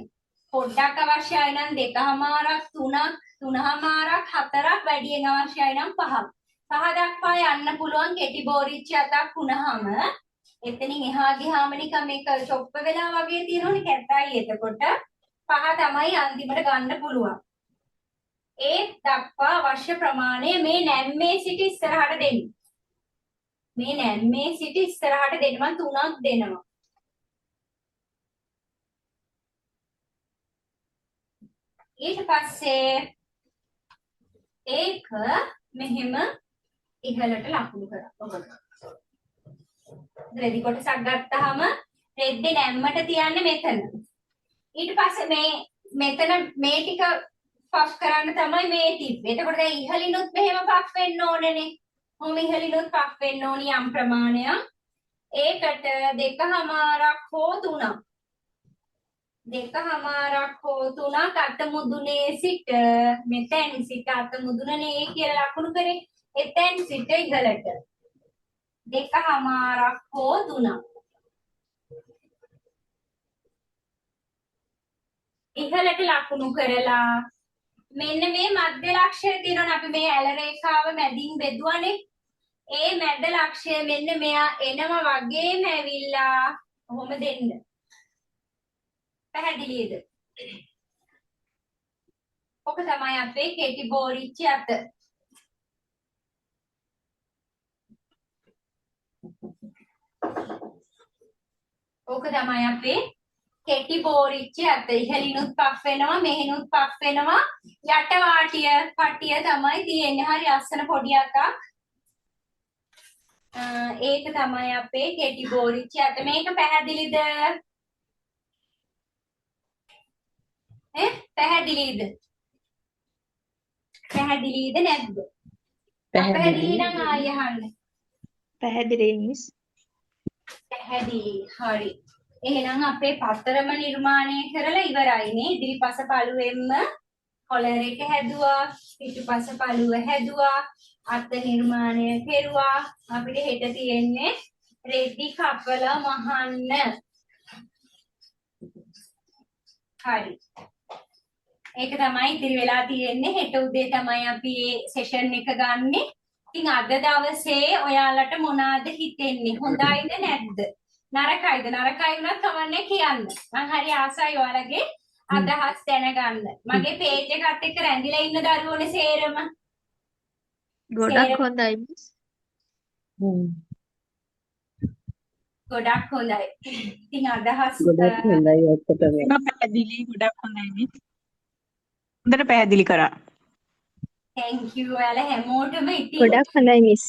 A: පොඩ්ඩක් අවශ්‍යයි නම් 2.5ක් 3ක් 3.5ක් 4ක් වැඩියෙන් අවශ්‍යයි නම් 5ක් 5 දක්වා යන්න පුළුවන්. කෙටි බෝරිච්චි අතක් වුණාම එතනින් එහා ගියාම නිකන් මේක චොප්ප වෙලා වගේ තියෙනවනේ කැටයි. එතකොට 5 තමයි අන්තිමට ගන්න පුළුවන්. ඒ දක්වා අවශ්‍ය ප්‍රමාණය මේ නැම්මේ සිට ඉස්සරහට දෙන්න. මේ නැම්මේ සිට ඉස්සරහට දෙන්න මම 3ක් දෙනවා. ඊට පස්සේ ඒක මෙහෙම ඉහළට ලකුණු කරා. රෙදි කොටසක් ගත්තාම රෙද්දේ නැම්මට තියන්නේ මෙතන. ඊට පස්සේ මෙතන මේ ටික පෆ් කරන්න තමයි මේ තිබ්බේ. එතකොට දැන් ඉහළිනුත් මෙහෙම පෆ් වෙන්න ඕනේනේ. මොම ඉහළිනුත් පෆ් වෙන්න ඕනි යම් ප්‍රමාණයක්. ඒකට 2.5ක් හෝ 3ක් 2.5ක් හෝ 3ක් අත මුදුනේ සිට මෙතෙන් සිට අත මුදුනේ කියලා ලකුණු කරේ. එතෙන් සිට ඉහළට 2.5ක් හෝ 3ක් ඉහළට ලකුණු කරලා මෙන්න මේ මධ්‍ය ලක්ෂය තියෙනවා. අපි මේ ඇල රේඛාව මැදින් බෙදුවානේ. ඒ මැද ලක්ෂය මෙන්න මෙයා එනවා වගේම ඇවිල්ලා කොහොම දෙන්න. පැහැදිලිද? ඔක තමයි අපේ කෙටි බෝරිච්චි අත. ඕක තමයි අපේ කෙටි බෝරිච්චි අත. ඉහළිනුත් පෆ් වෙනවා මෙහෙනුත් පෆ් වෙනවා. යට වාටිය පටිය තමයි තියෙන්නේ. හරි අස්සන පොඩි අතක්. ඒක තමයි අපේ කෙටි බෝරිච්චි අත. මේක පැහැදිලිද? පැහැදිලිද? පැහැදිලිද නැද්ද? පැහැදිලි නම් ආයෙ අහන්න.
C: පැහැදිලි මිස්.
A: පැහැදිලි. හරි. එහෙනම් අපේ පතරම නිර්මාණය කරලා ඉවරයිනේ. ඉදිරිපස පළුවෙන්ම කොලර් එක හැදුවා, පිටුපස පළුව හැදුවා, අත නිර්මාණය කෙරුවා. අපිට හෙට තියෙන්නේ රෙදි කපලා මහන්න. හරි. ඒක තමයි ඉතිරි වෙලා තියෙන්නේ. හෙට උදේ තමයි අපි මේ සෙෂන් එක ගන්නෙ. ඉතින් අද දවසේ ඔයාලට මොනවාද හිතෙන්නේ? හොඳයිද නැද්ද? නරකයිද? නරකයි වුණත් කවන්නේ කියන්න. මම හරි ආසයි ඔයාලගේ අදහස් දැනගන්න. මගේ පේජ් එකත් එක්ක රැඳිලා ඉන්න දරුවෝනේ සේරම.
C: ගොඩක් හොඳයි මිස්.
A: ගොඩක් හොඳයි. ඉතින් අදහස්
D: ගොඩක් හොඳයි ඇත්තටම.
E: පැහැදිලි ගොඩක් හොඳයි මිස්. හොඳට පැහැදිලි කරා.
A: thank you ඔයාලා හැමෝටම ඉතින්
C: ගොඩක් හොඳයි මිස්.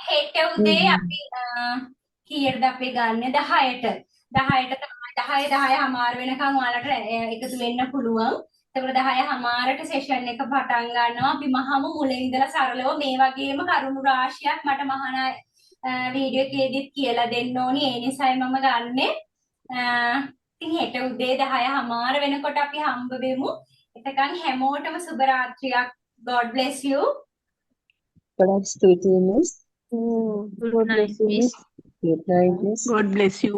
A: හෙට උදේ අපි කීයටද අපි ගන්නෙ 10ට 10ට තමයි 10 හමාර වෙනකන් ඔයාලට එකතු වෙන්න පුළුවන්. එතකොට 10 හමාරට සෙෂන් එක පටන් ගන්නවා. අපි මහමු මුලින් ඉඳලා සරලව මේ වගේම කරුණු රාශියක් මට මහානා වීඩියෝ එකේදීත් කියලා දෙන්න ඕනි. ඒ නිසායි මම ගන්නෙ. ඉතින් හෙට උදේ 10 හමාර වෙනකොට අපි හම්බ වෙමු. එතකන් හැමෝටම සුබ රාත්‍රියක්. God bless you.
D: ගොඩක් ස්තුතියි miss.
C: Good night, miss.
D: Good night, miss.
E: God bless you.